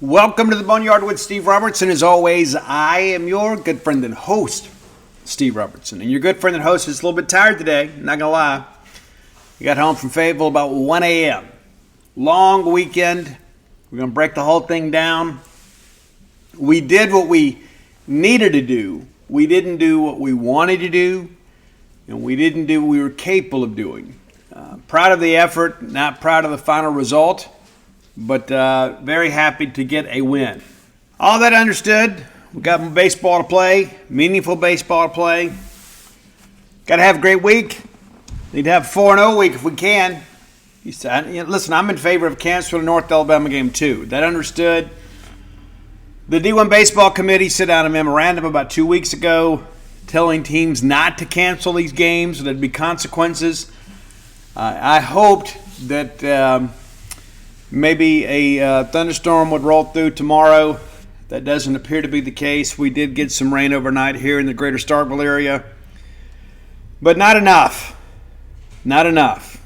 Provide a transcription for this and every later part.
Welcome to the Boneyard with Steve Robertson. As always, I am your good friend and host, Steve Robertson. And your good friend and host is a little bit tired today, not going to lie. We got home from Fayetteville about 1 a.m. Long weekend. We're going to break the whole thing down. We did what we needed to do. We didn't do what we wanted to do. And we didn't do what we were capable of doing. Proud of the effort, not proud of the final result. But very happy to get a win. All that understood, we got baseball to play, meaningful baseball to play. Got to have a great week. Need to have a 4-0 week if we can. Listen, I'm in favor of canceling the North Alabama game too. That understood. The D1 Baseball Committee sent out a memorandum about 2 weeks ago telling teams not to cancel these games. There'd be consequences. I hoped that maybe a thunderstorm would roll through tomorrow. That doesn't appear to be the case. We did get some rain overnight here in the greater Starkville area. But not enough. Not enough.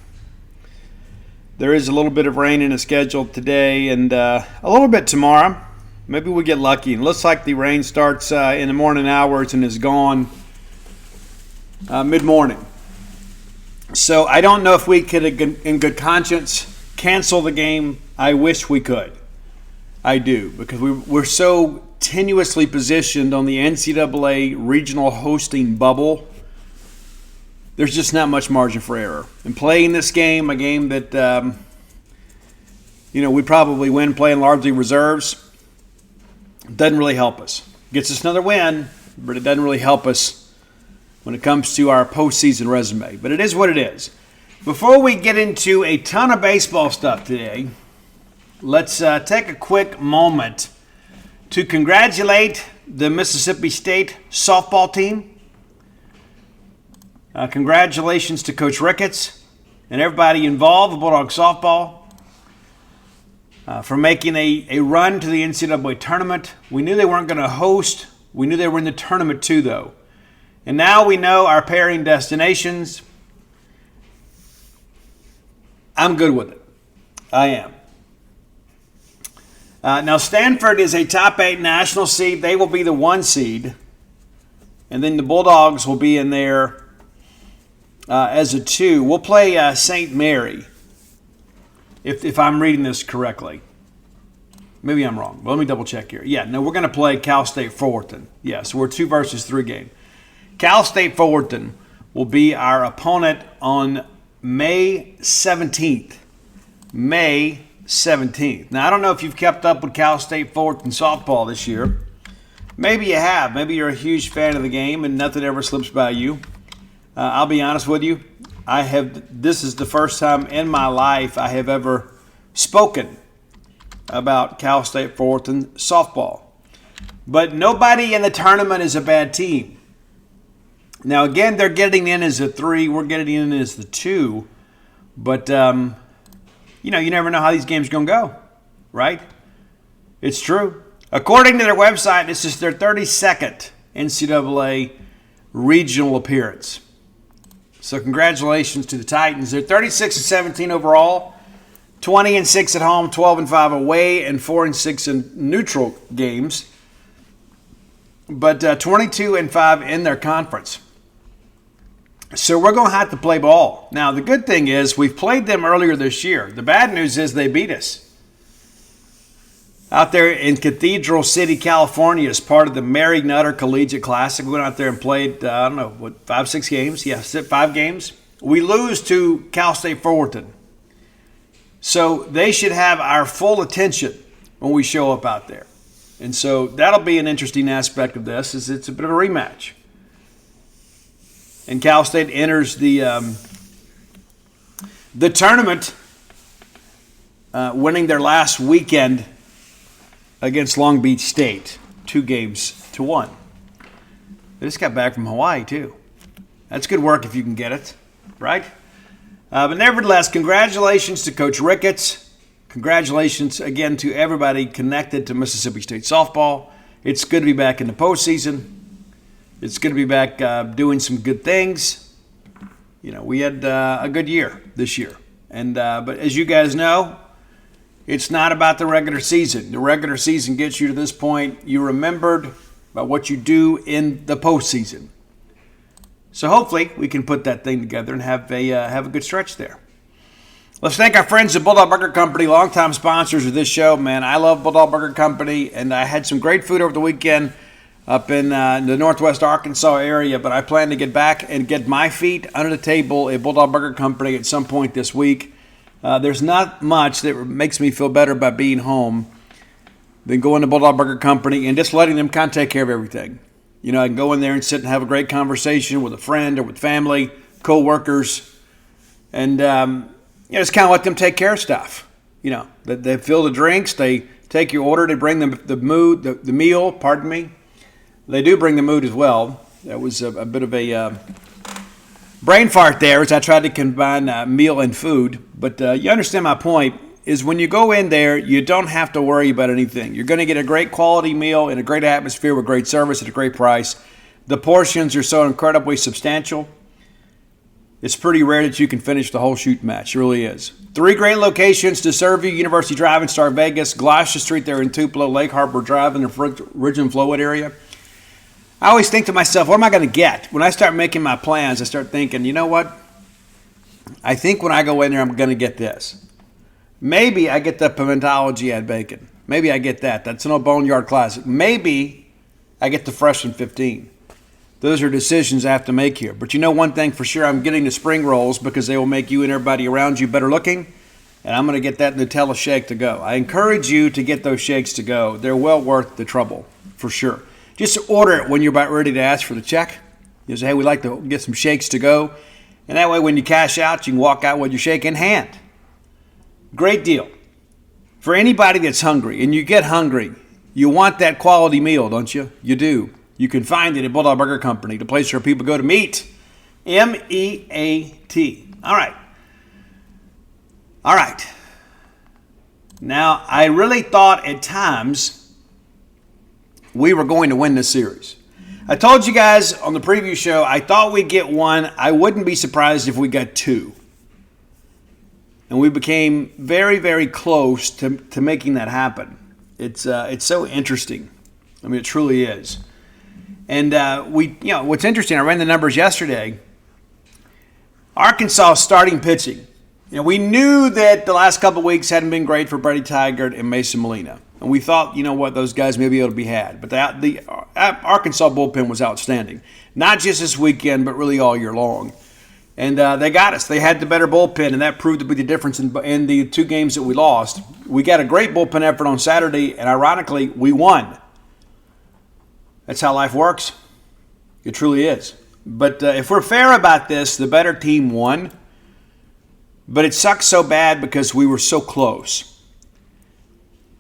There is a little bit of rain in the schedule today and a little bit tomorrow. Maybe we get lucky. It looks like the rain starts in the morning hours and is gone mid-morning. So I don't know if we could, in good conscience, cancel the game. I wish we could. I do, because we're so tenuously positioned on the NCAA regional hosting bubble. There's just not much margin for error. And playing this game, a game that we probably win playing largely reserves, doesn't really help us. Gets us another win, but it doesn't really help us when it comes to our postseason resume. But it is what it is. Before we get into a ton of baseball stuff today, let's take a quick moment to congratulate the Mississippi State softball team. Congratulations to Coach Ricketts and everybody involved with Bulldog softball for making a run to the NCAA tournament. We knew they weren't going to host. We knew they were in the tournament too, though. And now we know our pairing destinations. I'm good with it. I am. Now, Stanford is a top 8 national seed. They will be the 1 seed. And then the Bulldogs will be in there as a 2. We'll play St. Mary, if I'm reading this correctly. Maybe I'm wrong. But let me double check here. Yeah, no, we're going to play Cal State Fullerton. Yeah, so we're 2 versus 3 game. Cal State Fullerton will be our opponent on May 17th. May 17th. Now, I don't know if you've kept up with Cal State Fullerton softball this year. Maybe you have. Maybe you're a huge fan of the game and nothing ever slips by you. I'll be honest with you. This is the first time in my life I have ever spoken about Cal State Fullerton softball. But nobody in the tournament is a bad team. Now, again, they're getting in as a 3. We're getting in as the 2. But, you never know how these games are going to go, right? It's true. According to their website, this is their 32nd NCAA regional appearance. So congratulations to the Titans. They're 36-17 overall, 20-6 at home, 12-5 away, and 4-6 in neutral games. But 22-5 in their conference. So we're going to have to play ball. Now, the good thing is we've played them earlier this year. The bad news is they beat us. Out there in Cathedral City, California, as part of the Mary Nutter Collegiate Classic. We went out there and played, 5-6 games? Yeah, 5 games. We lose to Cal State Fullerton. So they should have our full attention when we show up out there. And so that'll be an interesting aspect of this, is it's a bit of a rematch. And Cal State enters the tournament winning their last weekend against Long Beach State, 2-1. They just got back from Hawaii, too. That's good work if you can get it, right? But nevertheless, congratulations to Coach Ricketts. Congratulations again to everybody connected to Mississippi State softball. It's good to be back in the postseason. It's good to be back doing some good things. We had a good year this year. But as you guys know, It's not about the regular season. The regular season gets you to this point. You remembered about what you do in the postseason. So hopefully we can put that thing together and have a good stretch there. Let's thank our friends at Bulldog Burger Company, longtime sponsors of this show. Man, I love Bulldog Burger Company, and I had some great food over the weekend up in the northwest Arkansas area, but I plan to get back and get my feet under the table at Bulldog Burger Company at some point this week. There's not much that makes me feel better about being home than going to Bulldog Burger Company and just letting them kind of take care of everything. You know, I can go in there and sit and have a great conversation with a friend or with family, co-workers, and just kind of let them take care of stuff. You know, they fill the drinks, they take your order, they bring them the meal, pardon me. They do bring the mood as well. That was a bit of a brain fart there as I tried to combine meal and food. But you understand my point is when you go in there, you don't have to worry about anything. You're going to get a great quality meal in a great atmosphere with great service at a great price. The portions are so incredibly substantial. It's pretty rare that you can finish the whole shoot match. It really is. 3 great locations to serve you: University Drive in Star Vegas, Gloucester Street there in Tupelo, Lake Harbor Drive in the Ridge and Flowwood area. I always think to myself, what am I going to get? When I start making my plans, I start thinking, you know what? I think when I go in there, I'm going to get this. Maybe I get the pimentology add bacon. Maybe I get that. That's an old Boneyard classic. Maybe I get the fresh and 15. Those are decisions I have to make here. But you know one thing for sure, I'm getting the spring rolls because they will make you and everybody around you better looking. And I'm going to get that Nutella shake to go. I encourage you to get those shakes to go. They're well worth the trouble, for sure. Just order it when you're about ready to ask for the check. You say, hey, we'd like to get some shakes to go. And that way when you cash out, you can walk out with your shake in hand. Great deal. For anybody that's hungry, and you get hungry, you want that quality meal, don't you? You do. You can find it at Bulldog Burger Company, the place where people go to meet. M-E-A-T. All right. Now, I really thought at times we were going to win this series. I told you guys on the preview show, I thought we'd get 1. I wouldn't be surprised if we got 2. And we became very, very close to making that happen. It's so interesting. I mean, it truly is. And what's interesting, I ran the numbers yesterday. Arkansas starting pitching. We knew that the last couple of weeks hadn't been great for Brady Tigert and Mason Molina. And we thought, those guys may be able to be had. But the Arkansas bullpen was outstanding. Not just this weekend, but really all year long. And they got us. They had the better bullpen, and that proved to be the difference in the 2 games that we lost. We got a great bullpen effort on Saturday, and ironically, we won. That's how life works. It truly is. But if we're fair about this, the better team won. But it sucks so bad because we were so close.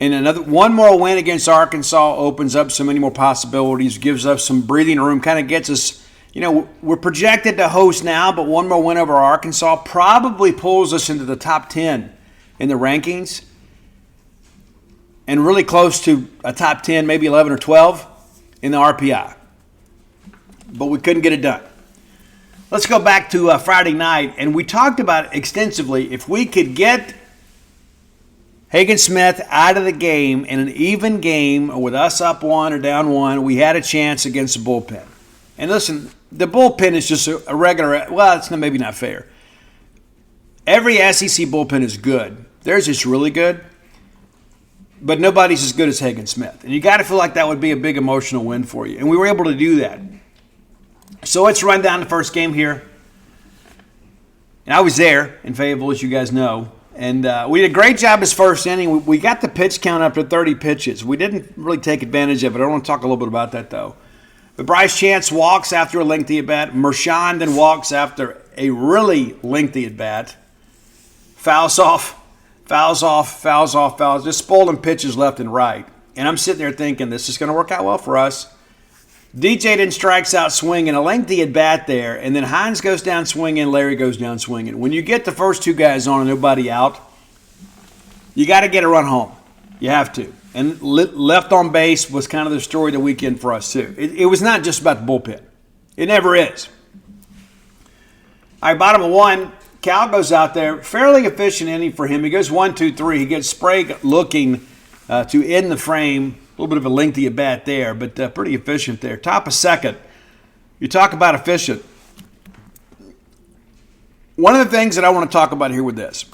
And one more win against Arkansas opens up so many more possibilities, gives us some breathing room, kind of gets us, we're projected to host now, but one more win over Arkansas probably pulls us into the top 10 in the rankings and really close to a top 10, maybe 11 or 12 in the RPI. But we couldn't get it done. Let's go back to Friday night, and we talked about extensively if we could get Hagen Smith out of the game in an even game or with us up 1 or down 1, we had a chance against the bullpen. And listen, the bullpen is just a regular, well, it's maybe not fair. Every SEC bullpen is good. Theirs is really good, but nobody's as good as Hagen Smith. And you got to feel like that would be a big emotional win for you. And we were able to do that. So let's run down the first game here. And I was there in Fayetteville, as you guys know. And we did a great job this first inning. We got the pitch count up to 30 pitches. We didn't really take advantage of it. I want to talk a little bit about that, though. But Bryce Chance walks after a lengthy at-bat. Mershon then walks after a really lengthy at-bat. Fouls off. Just spoiling pitches left and right. And I'm sitting there thinking, this is going to work out well for us. DJ then strikes out swinging, a lengthy at-bat there, and then Hines goes down swinging, Larry goes down swinging. When you get the first 2 guys on and nobody out, you got to get a run home. You have to. And left on base was kind of the story of the weekend for us, too. It was not just about the bullpen. It never is. All right, bottom of 1, Cal goes out there, fairly efficient inning for him. He goes 1, 2, 3. He gets Sprague looking to end the frame. A little bit of a lengthy at bat there, but pretty efficient there. Top of second. You talk about efficient. One of the things that I want to talk about here with this,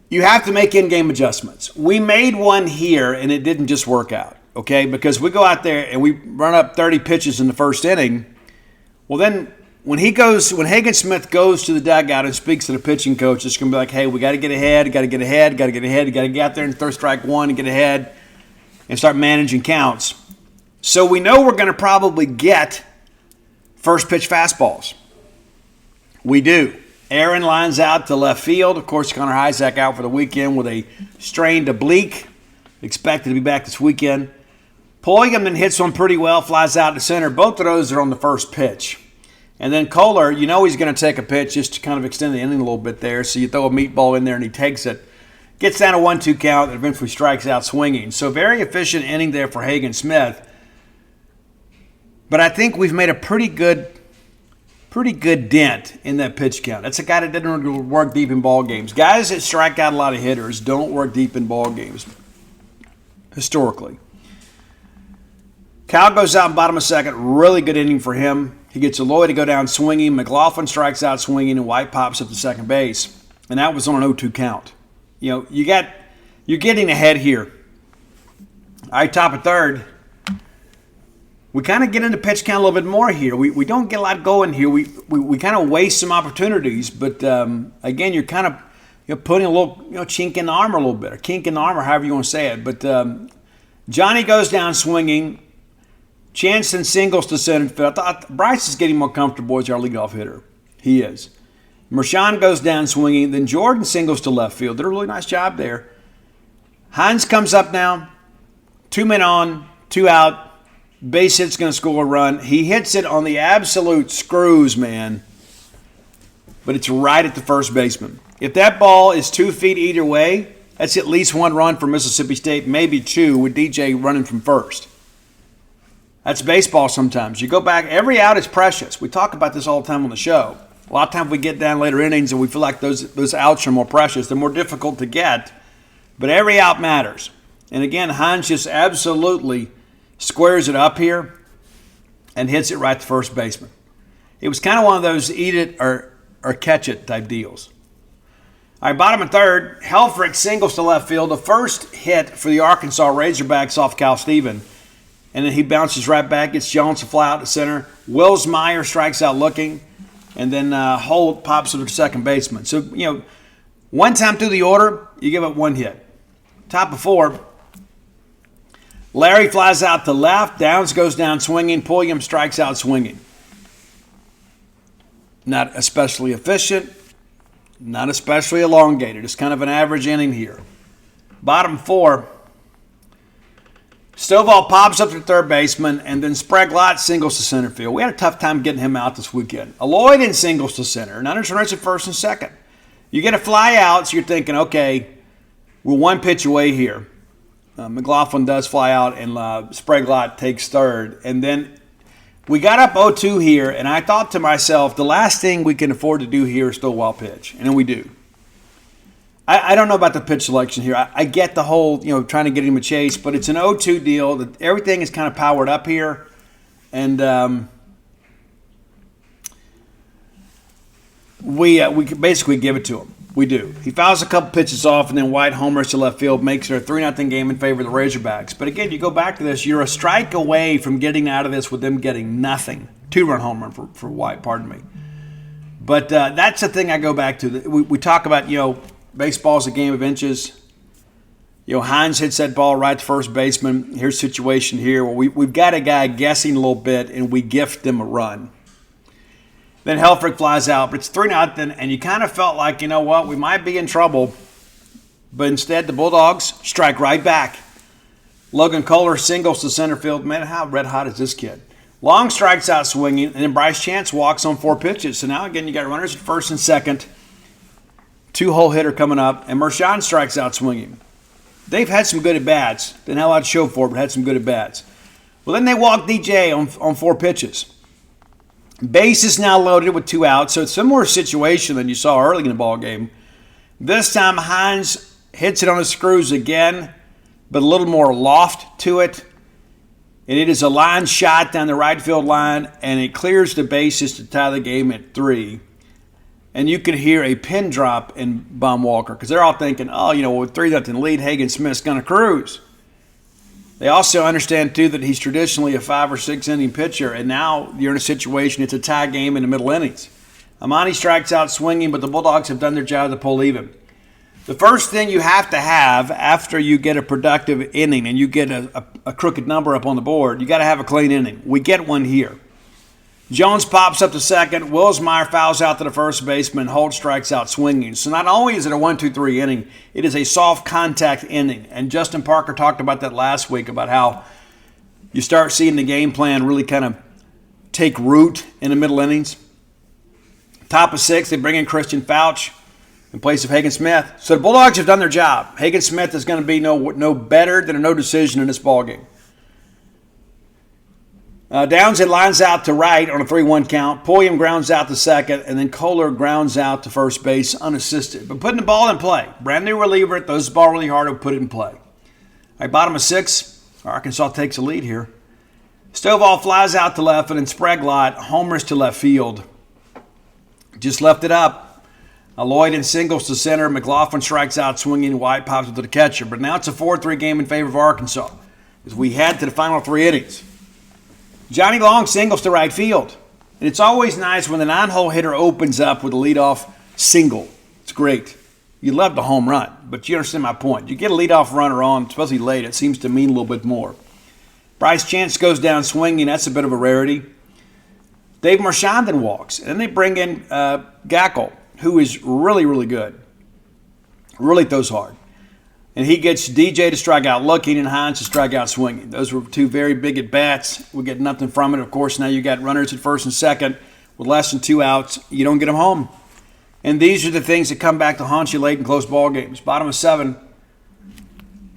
you have to make in-game adjustments. We made one here, and it didn't just work out, okay? Because we go out there and we run up 30 pitches in the first inning. Well, then when Hagen Smith goes to the dugout and speaks to the pitching coach, it's going to be like, hey, we got to get ahead, You got to get out there and throw strike one and get ahead and start managing counts. So we know we're going to probably get first pitch fastballs. We do. Aaron lines out to left field. Of course, Connor Isaac out for the weekend with a strained oblique. Expected to be back this weekend. Pulliam then hits one pretty well, flies out to center. Both of those are on the first pitch. And then Kohler, you know he's going to take a pitch just to kind of extend the inning a little bit there. So you throw a meatball in there and he takes it. Gets down a 1-2 count and eventually strikes out swinging. So very efficient inning there for Hagen Smith. But I think we've made a pretty good dent in that pitch count. That's a guy that didn't work deep in ball games. Guys that strike out a lot of hitters don't work deep in ball games, historically. Cal goes out in bottom of second. Really good inning for him. He gets Eloy to go down swinging. McLaughlin strikes out swinging, and White pops up to second base. And that was on an 0-2 count. You know, you're getting ahead here. All right, top of third. We kind of get into pitch count a little bit more here. We don't get a lot going here. We kind of waste some opportunities. But, again, you're kind of putting a little chink in the armor a little bit, or kink in the armor, however you want to say it. But Johnny goes down swinging. Chanston singles to center field. I thought Bryce is getting more comfortable as our leadoff hitter. He is. Mershon goes down swinging. Then Jordan singles to left field. Did a really nice job there. Hines comes up now. 2 men on, 2 out. Base hit's going to score a run. He hits it on the absolute screws, man. But it's right at the first baseman. If that ball is 2 feet either way, that's at least 1 run for Mississippi State, maybe 2 with DJ running from first. That's baseball sometimes. You go back, every out is precious. We talk about this all the time on the show. A lot of times we get down later innings and we feel like those outs are more precious. They're more difficult to get. But every out matters. And again, Hines just absolutely squares it up here and hits it right to first baseman. It was kind of one of those eat it or catch it type deals. All right, bottom of third, Helfrich singles to left field. The first hit for the Arkansas Razorbacks off Cal Steven. And then he bounces right back, gets Jones to fly out to center. Wills Meyer strikes out looking. And then Holt pops up to second baseman. So, one time through the order, you give up 1 hit. Top of 4, Larry flies out to left. Downs goes down swinging. Pulliam strikes out swinging. Not especially efficient. Not especially elongated. It's kind of an average inning here. Bottom 4, Stovall pops up to third baseman, and then Sprague-Lott singles to center field. We had a tough time getting him out this weekend. Eloy then singles to center, and Anderson runs at first and second. You get a fly out, so you're thinking, okay, we're 1 pitch away here. McLaughlin does fly out, and Sprague-Lott takes third. And then we got up 0-2 here, and I thought to myself, the last thing we can afford to do here is throw a wild pitch. And then we do. I don't know about the pitch selection here. I get the whole, trying to get him a chase, but it's an 0-2 deal. Everything is kind of powered up here. And we basically give it to him. We do. He fouls a couple pitches off, and then White homers to left field, makes it a 3-0 game in favor of the Razorbacks. But again, you go back to this, you're a strike away from getting out of this with them getting nothing. 2-run home run for White, pardon me. But that's the thing I go back to. We talk about, baseball's a game of inches. Hines hits that ball right to first baseman. Here's a situation here where we've got a guy guessing a little bit, and we gift them a run. Then Helfrich flies out, but it's 3-0, and you kind of felt like, we might be in trouble. But instead, the Bulldogs strike right back. Logan Kohler singles to center field. Man, how red hot is this kid? Long strikes out swinging, and then Bryce Chance walks on 4 pitches. So now, again, you got runners at first and second. 2-hole hitter coming up, and Mershon strikes out swinging. They've had some good at-bats. Didn't have a lot to show for it, but had some good at-bats. Well, then they walk DJ on 4 pitches. Base is now loaded with 2 outs, so it's a similar situation than you saw early in the ball game. This time Hines hits it on the screws again, but a little more loft to it. And it is a line shot down the right field line, and it clears the bases to tie the game at 3. And you can hear a pin drop in Bum Walker because they're all thinking, with 3-0 lead, Hagen Smith's going to cruise. They also understand, too, that he's traditionally a 5 or 6 inning pitcher, and now you're in a situation, it's a tie game in the middle innings. Amani strikes out swinging, but the Bulldogs have done their job to pull even. The first thing you have to have after you get a productive inning and you get a crooked number up on the board, you got to have a clean inning. We get one here. Jones pops up to second. Wilsmeyer fouls out to the first baseman. Holt strikes out swinging. So not only is it a 1-2-3 inning, it is a soft contact inning. And Justin Parker talked about that last week, about how you start seeing the game plan really kind of take root in the middle innings. Top of 6, they bring in Christian Fouch in place of Hagen Smith. So the Bulldogs have done their job. Hagen Smith is going to be no better than a no decision in this ballgame. Downs it lines out to right on a 3-1 count. Pulliam grounds out to second, and then Kohler grounds out to first base unassisted. But putting the ball in play. Brand new reliever, throws the ball really hard, and put it in play. All right, bottom of 6, Arkansas takes a lead here. Stovall flies out to left, and then Spraglott homers to left field. Just left it up. Lloyd and singles to center. McLaughlin strikes out swinging. White pops it to the catcher. But now it's a 4-3 game in favor of Arkansas as we head to the final 3 innings. Johnny Long singles to right field. And it's always nice when the 9-hole hitter opens up with a leadoff single. It's great. You love the home run, but you understand my point. You get a leadoff runner on, especially late, it seems to mean a little bit more. Bryce Chance goes down swinging. That's a bit of a rarity. Dave Marchand then walks. And then they bring in Gackel, who is really, really good. Really throws hard. And he gets DJ to strike out looking and Hines to strike out swinging. Those were 2 very big at-bats. We get nothing from it. Of course, now you got runners at first and second with less than 2 outs. You don't get them home. And these are the things that come back to haunt you late in close ball games. Bottom of 7,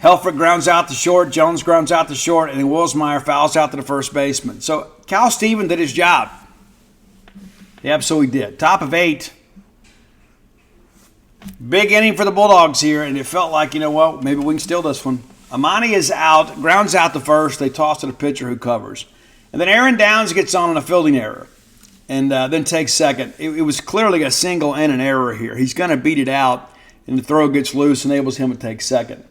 Helfrich grounds out to short, Jones grounds out to short, and then Wilsmeyer fouls out to the first baseman. So Cal Steven did his job. He absolutely did. Top of 8. Big inning for the Bulldogs here, and it felt like, maybe we can steal this one. Amani is out, grounds out to first. They toss to the pitcher who covers. And then Aaron Downs gets on a fielding error and then takes second. It was clearly a single and an error here. He's going to beat it out, and the throw gets loose, enables him to take second.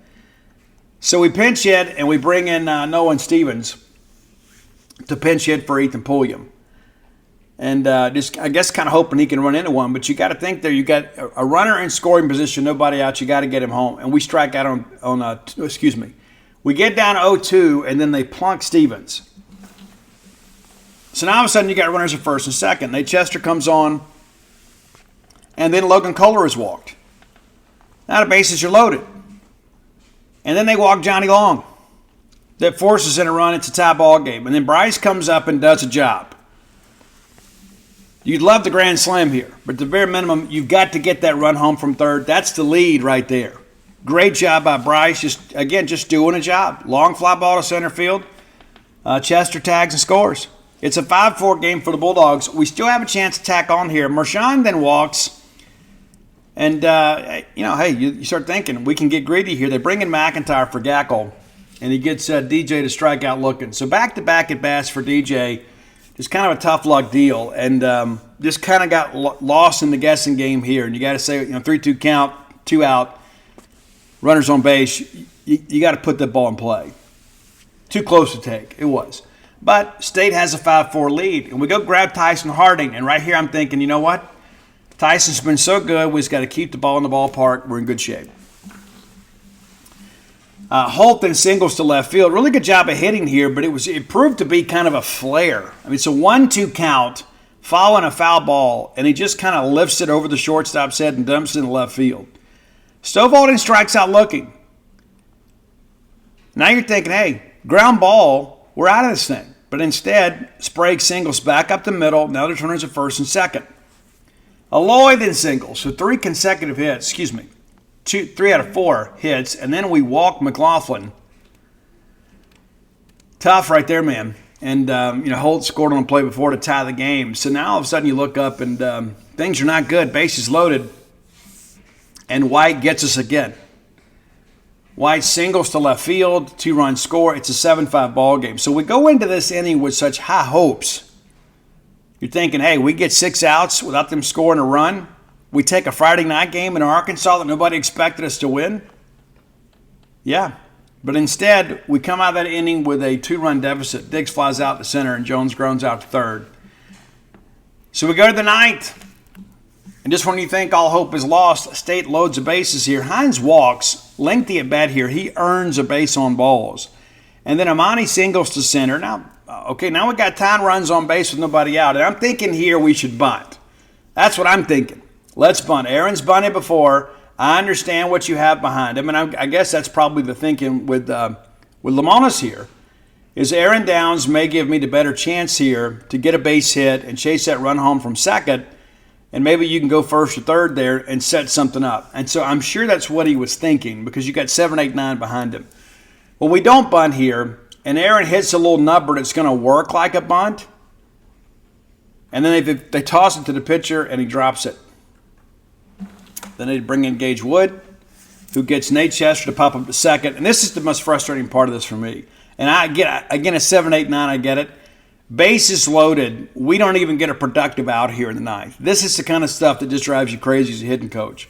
So we pinch hit, and we bring in Nolan Stevens to pinch hit for Ethan Pulliam. And just, I guess, kind of hoping he can run into one. But you got to think there, you got a runner in scoring position, nobody out. You got to get him home. And we strike out we get down 0-2, and then they plunk Stevens. So now all of a sudden you got runners at first and second. Nate Chester comes on, and then Logan Kohler is walked. Now the bases are loaded. And then they walk Johnny Long. That forces in a run. It's a tie ball game. And then Bryce comes up and does a job. You'd love the grand slam here, but at the very minimum, you've got to get that run home from third. That's the lead right there. Great job by Bryce. Just doing a job. Long fly ball to center field. Chester tags and scores. It's a 5-4 game for the Bulldogs. We still have a chance to tack on here. Marchand then walks. And, you start thinking, we can get greedy here. They bring in McIntyre for Gackel, and he gets DJ to strike out looking. So back-to-back at-bats for DJ. Just kind of a tough luck deal, and just kind of got lost in the guessing game here. And you got to say, 3-2 count, 2 out, runners on base. You got to put that ball in play. Too close to take. It was. But State has a 5-4 lead, and we go grab Tyson Harding. And right here I'm thinking, you know what? Tyson's been so good, we just got to keep the ball in the ballpark. We're in good shape. Holt then singles to left field. Really good job of hitting here, but it proved to be kind of a flare. I mean, it's a 1-2 count following a foul ball, and he just kind of lifts it over the shortstop's head and dumps it in the left field. Stovall then strikes out looking. Now you're thinking, hey, ground ball, we're out of this thing. But instead, Sprague singles back up the middle. Now there's runners at first and second. Lloyd then singles, so 3 consecutive hits, 3 out of 4 hits, and then we walk McLaughlin. Tough right there, man. and Holt scored on a play before to tie the game. So now all of a sudden you look up and things are not good. Bases loaded, and White gets us again. White singles to left field, 2-run score. It's a 7-5 ball game. So we go into this inning with such high hopes. You're thinking, hey, we get 6 outs without them scoring a run. We take a Friday night game in Arkansas that nobody expected us to win. Yeah. But instead, we come out of that inning with a 2-run deficit. Diggs flies out to center, and Jones grounds out to third. So we go to the ninth. And just when you think all hope is lost, State loads the bases here. Hines walks, lengthy at bat here. He earns a base on balls. And then Amani singles to center. Now we got 10 runs on base with nobody out. And I'm thinking here we should bunt. That's what I'm thinking. Let's bunt. Aaron's bunted before. I understand what you have behind him. And I guess that's probably the thinking with Lamonis here. Is Aaron Downs may give me the better chance here to get a base hit and chase that run home from second. And maybe you can go first or third there and set something up. And so I'm sure that's what he was thinking because you got 7, 8, 9 behind him. Well, we don't bunt here, and Aaron hits a little number that's going to work like a bunt. And then they toss it to the pitcher, and he drops it. Then they bring in Gage Wood, who gets Nate Chester to pop up to second. And this is the most frustrating part of this for me. And I get, again, a 7, 8, 9, I get it. Bases loaded. We don't even get a productive out here in the ninth. This is the kind of stuff that just drives you crazy as a hitting coach.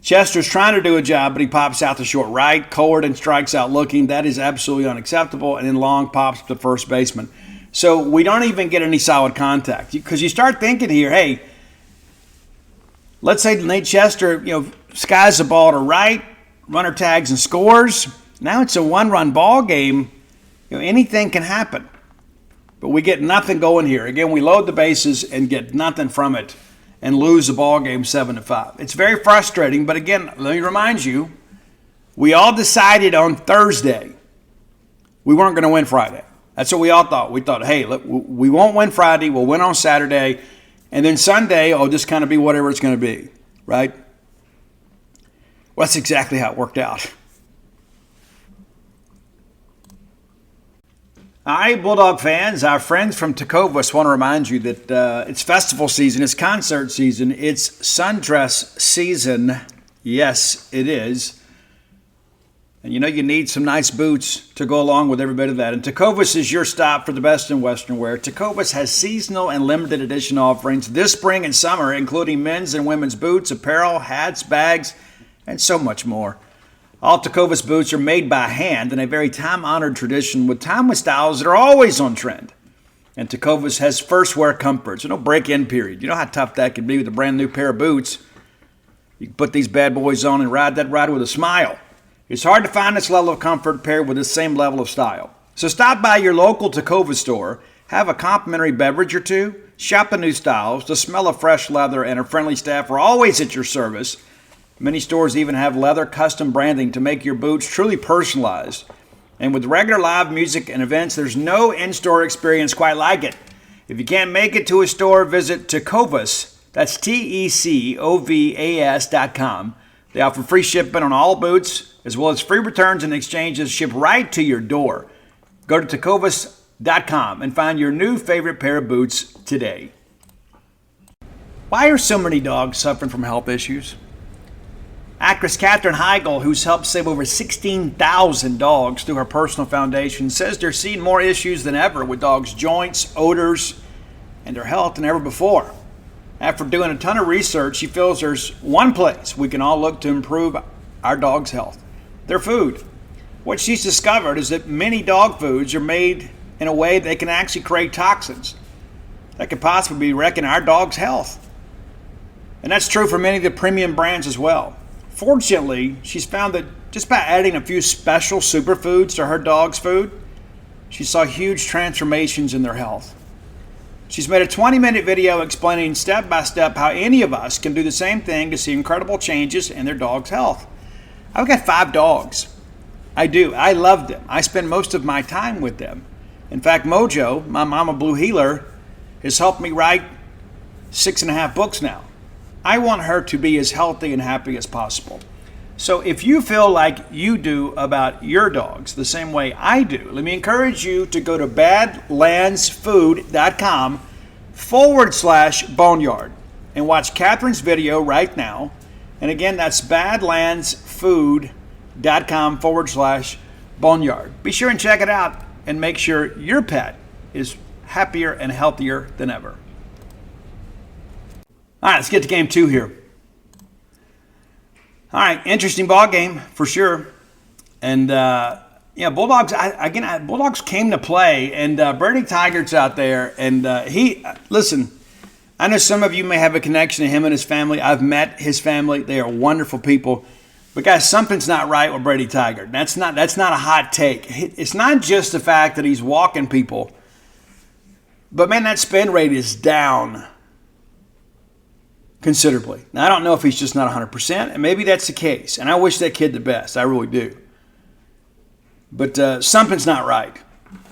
Chester's trying to do a job, but he pops out to short right. Colden strikes out looking. That is absolutely unacceptable. And then Long pops to first baseman. So we don't even get any solid contact. Because you start thinking here, hey, let's say Nate Chester, skies the ball to right, runner tags and scores. Now it's a 1-run ball game. Anything can happen. But we get nothing going here. Again, we load the bases and get nothing from it and lose the ball game 7-5. It's very frustrating, but again, let me remind you, we all decided on Thursday we weren't going to win Friday. That's what we all thought. We thought, hey, look, we won't win Friday, we'll win on Saturday, and then Sunday will just kind of be whatever it's going to be, right? Well, that's exactly how it worked out. All right, Bulldog fans, our friends from Tecovas want to remind you that it's festival season, it's concert season, it's sundress season. Yes, it is. And you need some nice boots to go along with every bit of that. And Tecovas is your stop for the best in Western wear. Tecovas has seasonal and limited edition offerings this spring and summer, including men's and women's boots, apparel, hats, bags, and so much more. All Tecovas boots are made by hand in a very time-honored tradition with timeless styles that are always on trend. And Tecovas has first wear comfort, so no break-in period. You know how tough that can be with a brand new pair of boots. You can put these bad boys on and ride that ride with a smile. It's hard to find this level of comfort paired with the same level of style. So stop by your local Tecovas store, have a complimentary beverage or two, shop the new styles, the smell of fresh leather, and a friendly staff are always at your service. Many stores even have leather custom branding to make your boots truly personalized. And with regular live music and events, there's no in-store experience quite like it. If you can't make it to a store, visit Tecovas. That's TECOVAS.com. They offer free shipping on all boots, as well as free returns and exchanges shipped right to your door. Go to Tecovas.com and find your new favorite pair of boots today. Why are so many dogs suffering from health issues? Actress Katherine Heigl, who's helped save over 16,000 dogs through her personal foundation, says they're seeing more issues than ever with dogs' joints, odors, and their health than ever before. After doing a ton of research, she feels there's one place we can all look to improve our dog's health: their food. What she's discovered is that many dog foods are made in a way they can actually create toxins that could possibly be wrecking our dog's health. And that's true for many of the premium brands as well. Fortunately, she's found that just by adding a few special superfoods to her dog's food, she saw huge transformations in their health. She's made a 20-minute video explaining step-by-step how any of us can do the same thing to see incredible changes in their dog's health. I've got 5 dogs. I do. I love them. I spend most of my time with them. In fact, Mojo, my Mama Blue Heeler, has helped me write 6.5 books now. I want her to be as healthy and happy as possible. So if you feel like you do about your dogs the same way I do, let me encourage you to go to badlandsfood.com/boneyard and watch Catherine's video right now. And again, that's badlandsfood.com/boneyard. Be sure and check it out and make sure your pet is happier and healthier than ever. All right, let's get to game 2 here. All right, interesting ball game for sure. And, Bulldogs, Bulldogs came to play, and Bernie Tigert's out there. And listen, I know some of you may have a connection to him and his family. I've met his family. They are wonderful people. But, guys, something's not right with Brady Tigert. That's not a hot take. It's not just the fact that he's walking people. But, man, that spin rate is down considerably. Now, I don't know if he's just not 100%, and maybe that's the case. And I wish that kid the best. I really do. But something's not right.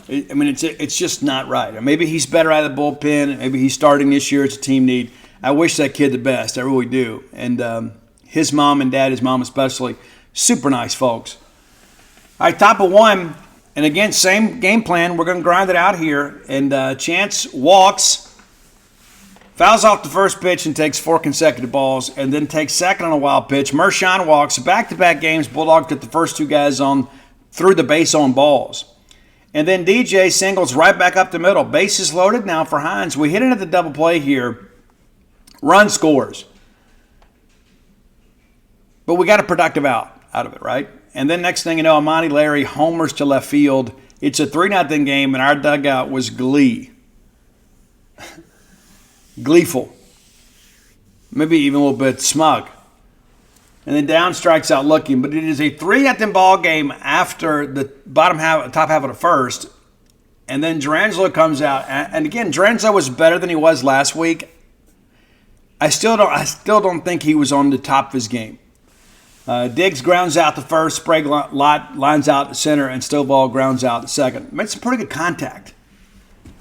It's just not right. Or maybe he's better out of the bullpen. Maybe he's starting this year. It's a team need. I wish that kid the best. I really do. And his mom and dad, his mom especially, super nice folks. All right, top of 1. And again, same game plan. We're going to grind it out here. And Chance walks. Fouls off the first pitch and takes 4 consecutive balls, and then takes second on a wild pitch. Mershon walks. Back-to-back games, Bulldogs get the first 2 guys on through the base on balls. And then DJ singles right back up the middle. Bases loaded now for Hines. We hit it at the double play here. Run scores. But we got a productive out of it, right? And then next thing you know, Amani Larry homers to left field. It's a 3-0 game, and our dugout was gleeful, maybe even a little bit smug. And then Down strikes out looking, but it is a 3-0 ball game after the top half of the first. And then Durangelo comes out, and again, Durangelo was better than he was last week. I still don't think he was on the top of his game. Diggs grounds out the first, Sprague lines out the center, and Stovall grounds out the second. Made some pretty good contact.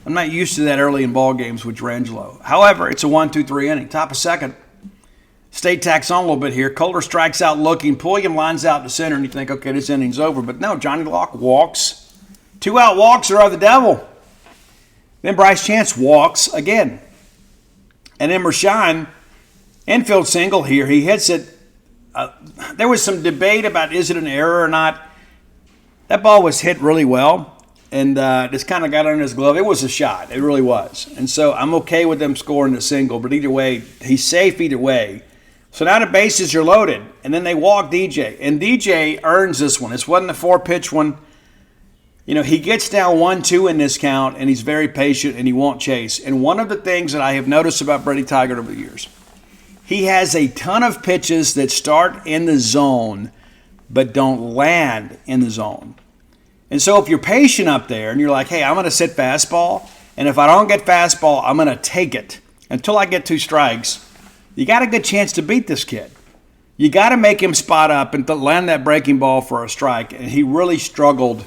I'm not used to that early in ball games with Durangelo. However, it's a 1-2-3 inning. Top of second. State tacks on a little bit here. Kohler strikes out looking. Pulliam lines out to center, and you think, okay, this inning's over. But no, Johnny Locke walks. 2 out walks are of the devil. Then Bryce Chance walks again. And then Mershon, infield single here. He hits it. There was some debate about is it an error or not. That ball was hit really well. And just kind of got under his glove. It was a shot. It really was. And so I'm okay with them scoring the single. But either way, he's safe either way. So now the bases are loaded. And then they walk DJ. And DJ earns this one. This wasn't a 4-pitch one. He gets down 1-2 in this count. And he's very patient and he won't chase. And one of the things that I have noticed about Brady Tigert over the years, he has a ton of pitches that start in the zone but don't land in the zone. And so if you're patient up there and you're like, hey, I'm going to sit fastball, and if I don't get fastball, I'm going to take it until I get 2 strikes, you got a good chance to beat this kid. You got to make him spot up and land that breaking ball for a strike. And he really struggled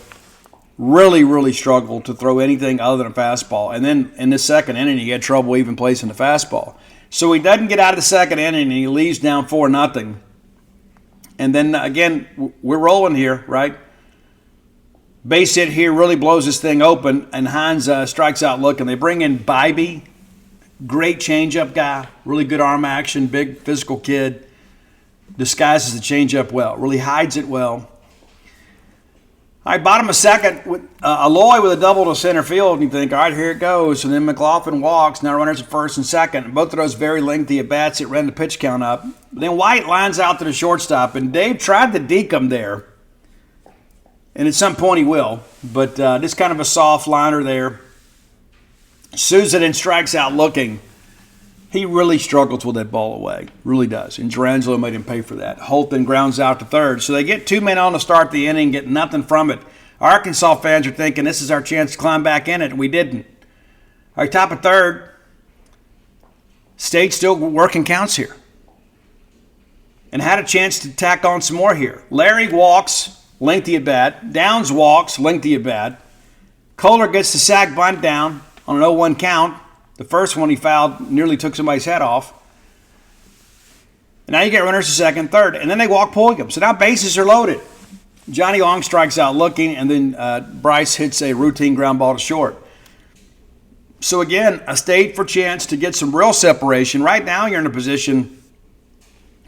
to throw anything other than a fastball. And then in the second inning, he had trouble even placing the fastball. So he doesn't get out of the second inning, and he leaves down 4-0. And then, again, we're rolling here, right? Base hit here really blows this thing open, and Hines strikes out looking. They bring in Bybee, great changeup guy, really good arm action, big physical kid. Disguises the changeup well, really hides it well. All right, bottom of second, with Aloy with a double to center field, and you think, all right, here it goes. And then McLaughlin walks, now runners at first and second. Both of those very lengthy at-bats that ran the pitch count up. Then White lines out to the shortstop, and Dave tried to deke him there. And at some point he will, but just kind of a soft liner there. Souza then strikes out looking. He really struggles with that ball away, really does. And Durangelo made him pay for that. Holt then grounds out to third. So they get 2 men on to start the inning, get nothing from it. Arkansas fans are thinking this is our chance to climb back in it, and we didn't. All right, top of third. State still working counts here. And had a chance to tack on some more here. Larry walks. Lengthy at bat. Downs walks, lengthy at bat. Kohler gets the sack bunt down on an 0-1 count. The first one he fouled, nearly took somebody's head off. And now you get runners to second, third, and then they walk Pulliam. So now bases are loaded. Johnny Long strikes out looking, and then Bryce hits a routine ground ball to short. So again, a State for chance to get some real separation. Right now you're in a position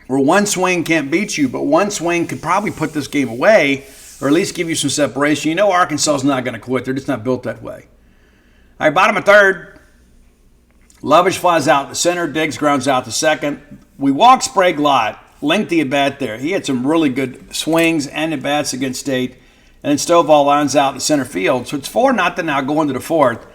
where one swing can't beat you, but one swing could probably put this game away or at least give you some separation. You know Arkansas is not going to quit. They're just not built that way. All right, bottom of third. Lovich flies out to center. Diggs grounds out to second. We walk Sprague Lott. Lengthy at bat there. He had some really good swings and at bats against State. And then Stovall lines out to center field. So it's 4-0 now going to the fourth.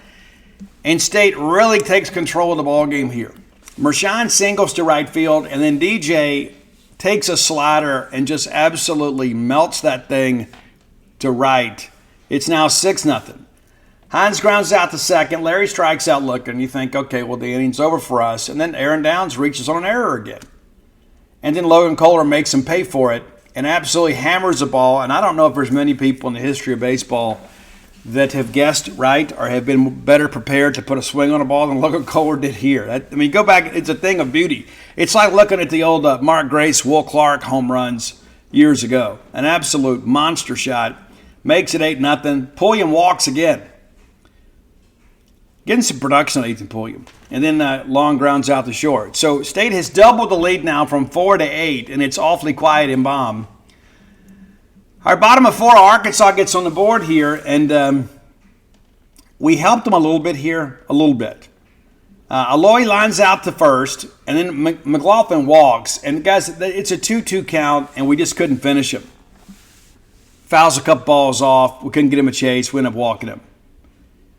And State really takes control of the ball game here. Mershon singles to right field, and then DJ takes a slider and just absolutely melts that thing to right. It's now 6-0. Hines grounds out to second. Larry strikes out looking. You think, okay, well, the inning's over for us. And then Aaron Downs reaches on an error again. And then Logan Kohler makes him pay for it and absolutely hammers the ball. And I don't know if there's many people in the history of baseball that have guessed right or have been better prepared to put a swing on a ball than Logan Kohler did here. Go back, it's a thing of beauty. It's like looking at the old Mark Grace, Will Clark home runs years ago. An absolute monster shot. Makes it 8-0. Pulliam walks again. Getting some production on Ethan Pulliam. And then Long grounds out the short. So State has doubled the lead now from 4 to 8, and it's awfully quiet in Baum. Our bottom of 4, Arkansas gets on the board here, and we helped them a little bit here, a little bit. Aloy lines out to first, and then McLaughlin walks. And guys, it's a 2-2 count, and we just couldn't finish him. Fouls a couple balls off. We couldn't get him a chase. We ended up walking him.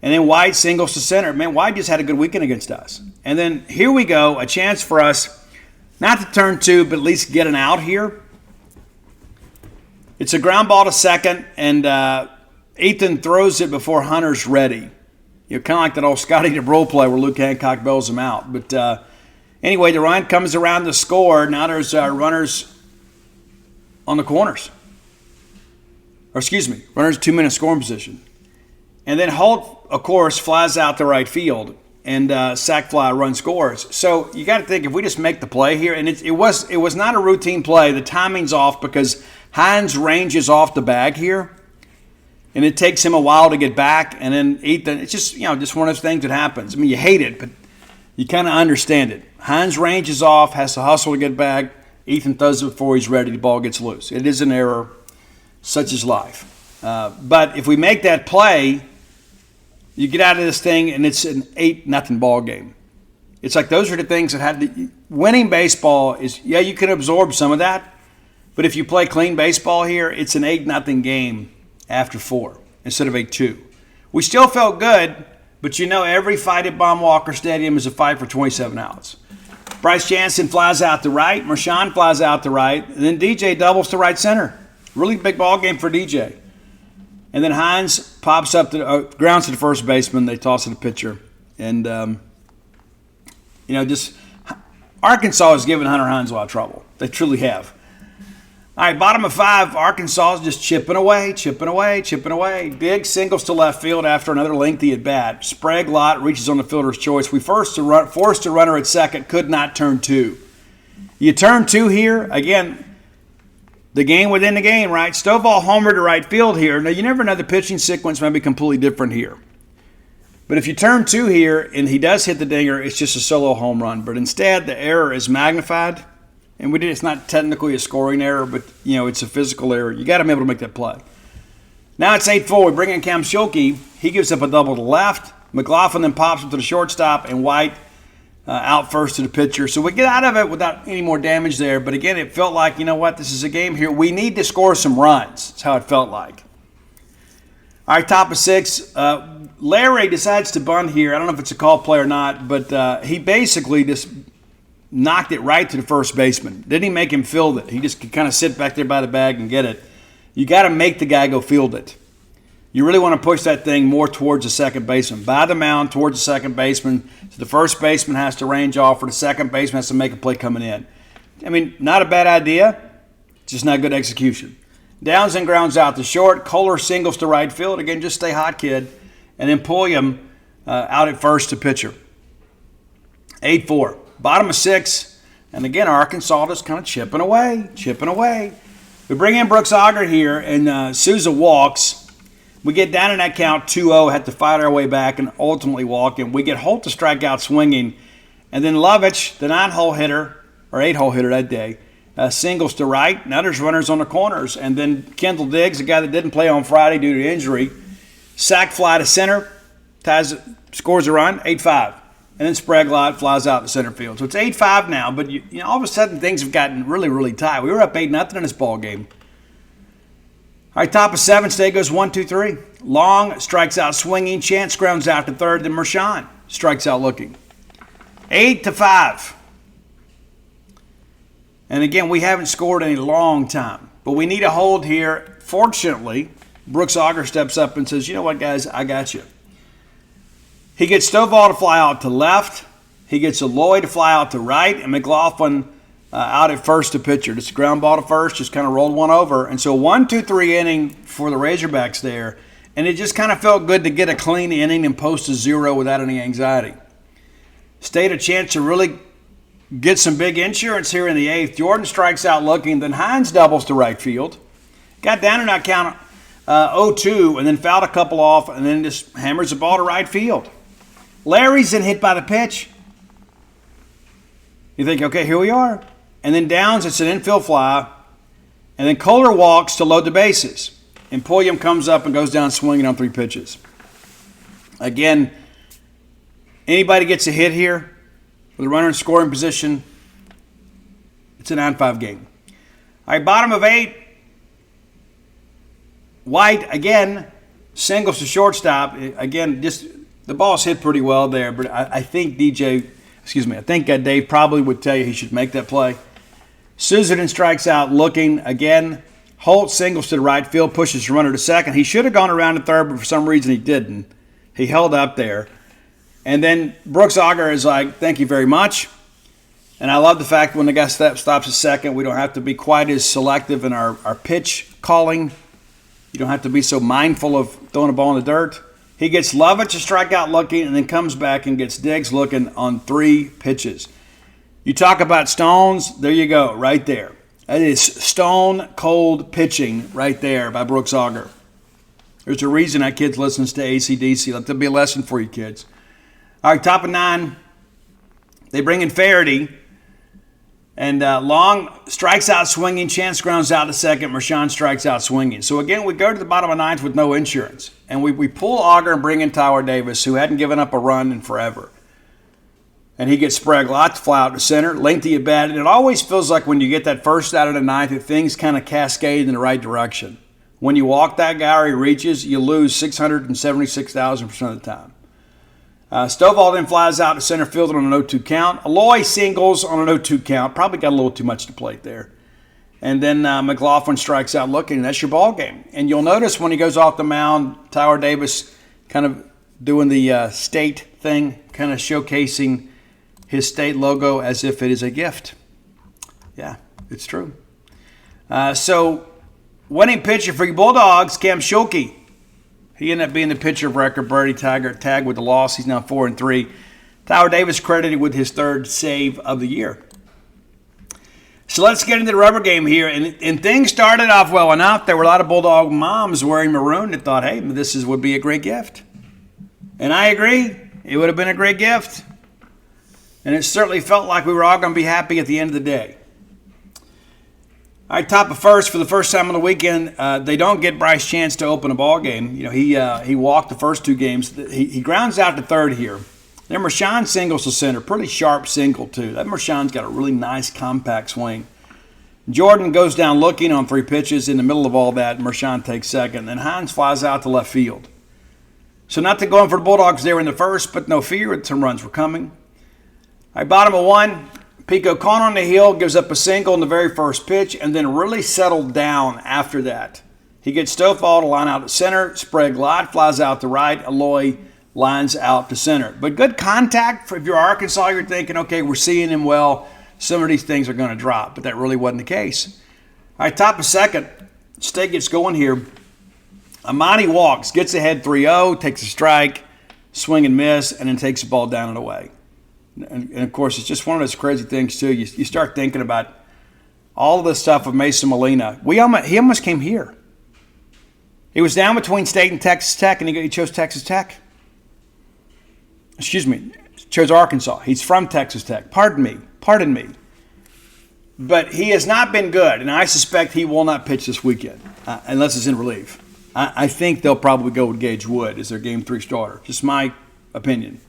And then White singles to center. Man, White just had a good weekend against us. And then here we go, a chance for us not to turn 2, but at least get an out here. It's a ground ball to second, and Ethan throws it before Hunter's ready. Kind of like that old Scotty DeBro play where Luke Hancock bails him out. But anyway, the run comes around to score. Now there's runners on the corners. Runners 2-minute scoring position. And then Holt, of course, flies out to right field, and sac fly run scores. So you got to think, if we just make the play here, and it was not a routine play. The timing's off because Hines ranges off the bag here, and it takes him a while to get back. And then Ethan, it's just just one of those things that happens. You hate it, but you kind of understand it. Hines ranges off, has to hustle to get back. Ethan throws it before he's ready. The ball gets loose. It is an error, such is life. But if we make that play, you get out of this thing, and it's an 8-0 ball game. It's like those are the things that winning baseball is. Yeah, you can absorb some of that. But if you play clean baseball here, it's an 8-0 game after 4 instead of 8-2. We still felt good, but every fight at Baum Walker Stadium is a fight for 27 outs. Bryce Jansen flies out to right. Mershon flies out to right. And then DJ doubles to right center. Really big ball game for DJ. And then Hines pops up to grounds to the first baseman. They toss it to the pitcher. And, just Arkansas has given Hunter Hines a lot of trouble. They truly have. All right, bottom of 5, Arkansas is just chipping away. Big singles to left field after another lengthy at bat. Sprague Lott reaches on the fielder's choice. We forced a runner at second, could not turn 2. You turn 2 here, again, the game within the game, right? Stovall homer to right field here. Now, you never know, the pitching sequence may be completely different here. But if you turn 2 here and he does hit the dinger, it's just a solo home run. But instead, the error is magnified. And it's not technically a scoring error, but, it's a physical error. You got to be able to make that play. Now it's 8-4. We bring in Cam Schulke. He gives up a double to left. McLaughlin then pops him to the shortstop, and White out first to the pitcher. So we get out of it without any more damage there. But again, it felt like, this is a game here. We need to score some runs. That's how it felt like. All right, top of 6. Larry decides to bunt here. I don't know if it's a call play or not, but he basically just knocked it right to the first baseman. Didn't even make him field it. He just could kind of sit back there by the bag and get it. You got to make the guy go field it. You really want to push that thing more towards the second baseman. By the mound, towards the second baseman. So the first baseman has to range off, or the second baseman has to make a play coming in. Not a bad idea, just not good execution. Downs and grounds out to short. Kohler singles to right field. Again, just stay hot, kid. And then Pulliam out at first to pitcher. 8-4. Bottom of 6, And again, Arkansas just kind of chipping away. We bring in Brooks Auger here, and Souza walks. We get down in that count 2-0, have to fight our way back and ultimately walk. And we get Holt to strike out swinging. And then Lovich, the 9-hole hitter, or 8-hole hitter that day, singles to right. Now there's runners on the corners. And then Kendall Diggs, the guy that didn't play on Friday due to injury, sac fly to center, scores a run, 8-5. And then Sprague flies out to center field. So it's 8-5 now, but you know, all of a sudden things have gotten really, really tight. We were up 8-0 in this ball game. All right, top of 7, State goes 1-2-3. Long strikes out swinging. Chance grounds out to third. Then Mershon strikes out looking. 8-5. And again, we haven't scored in a long time, but we need a hold here. Fortunately, Brooks Auger steps up and says, you know what, guys, I got you. He gets Stovall to fly out to left. He gets Aloy to fly out to right, and McLaughlin out at first to pitcher. Just a ground ball to first, just kind of rolled one over. And so 1-2-3 inning for the Razorbacks there, and it just kind of felt good to get a clean inning and post a 0 without any anxiety. State a chance to really get some big insurance here in the 8th. Jordan strikes out looking, then Hines doubles to right field. Got down in that count 0-2, and then fouled a couple off, and then just hammers the ball to right field. Larry's then hit by the pitch. You think, okay, here we are. And then Downs, it's an infield fly. And then Kohler walks to load the bases. And Pulliam comes up and goes down swinging on 3 pitches. Again, anybody gets a hit here with a runner in scoring position, it's a 9-5 game. All right, bottom of 8. White, again, singles to shortstop. Again, just the ball's hit pretty well there, but I think Dave probably would tell you he should make that play. Souza strikes out looking again. Holt singles to the right field, pushes the runner to second. He should have gone around to third, but for some reason he didn't. He held up there. And then Brooks Auger is like, thank you very much. And I love the fact when the guy stops at second, we don't have to be quite as selective in our pitch calling. You don't have to be so mindful of throwing a ball in the dirt. He gets Lovett to strike out looking and then comes back and gets Diggs looking on 3 pitches. You talk about stones, there you go, right there. That is stone cold pitching right there by Brooks Auger. There's a reason that kid listens to AC/DC. Let that be a lesson for you kids. All right, top of 9. They bring in Faraday. And Long strikes out swinging. Chance grounds out to second. Mershon strikes out swinging. So, again, we go to the bottom of 9th with no insurance. And we pull Auger and bring in Tyler Davis, who hadn't given up a run in forever. And he gets Sprague to fly out to center. Lengthy at bat. And it always feels like when you get that first out of the 9th, that things kind of cascade in the right direction. When you walk that guy or he reaches, you lose 676,000% of the time. Stovall then flies out to center field on an 0-2 count. Aloy singles on an 0-2 count. Probably got a little too much to plate there. And then McLaughlin strikes out looking, and that's your ball game. And you'll notice when he goes off the mound, Tyler Davis kind of doing the state thing, kind of showcasing his state logo as if it is a gift. Yeah, it's true. So, winning pitcher for your Bulldogs, Cam Schulke. He ended up being the pitcher of record. Birdie tag with the loss. He's now 4-3. Tyler Davis credited with his 3rd save of the year. So let's get into the rubber game here. And things started off well enough. There were a lot of Bulldog moms wearing maroon that thought, hey, would be a great gift. And I agree. It would have been a great gift. And it certainly felt like we were all going to be happy at the end of the day. All right, top of 1st for the first time on the weekend. They don't get Bryce Chance to open a ball game. You know, he walked the first 2 games. He grounds out to third here. Then Mershon singles to center. Pretty sharp single, too. That Mershon's got a really nice compact swing. Jordan goes down looking on 3 pitches. In the middle of all that, Mershon takes second. Then Hines flies out to left field. So not to go in for the Bulldogs there in the first, but no fear, some runs were coming. All right, bottom of 1. Pico caught on the heel, gives up a single in the very first pitch, and then really settled down after that. He gets Stovall to line out to center. Sprague flies out to right. Aloy lines out to center. But good contact. If you're Arkansas, you're thinking, okay, we're seeing him well. Some of these things are going to drop, but that really wasn't the case. All right, top of 2nd. State gets going here. Amani walks, gets ahead 3-0, takes a strike, swing and miss, and then takes the ball down and away. And of course, it's just one of those crazy things, too. You start thinking about all of this stuff with Mason Molina. He almost came here. He was down between State and Texas Tech, and he chose Texas Tech. Excuse me, chose Arkansas. He's from Texas Tech. Pardon me. But he has not been good, and I suspect he will not pitch this weekend unless it's in relief. I think they'll probably go with Gage Wood as their Game 3 starter. Just my opinion.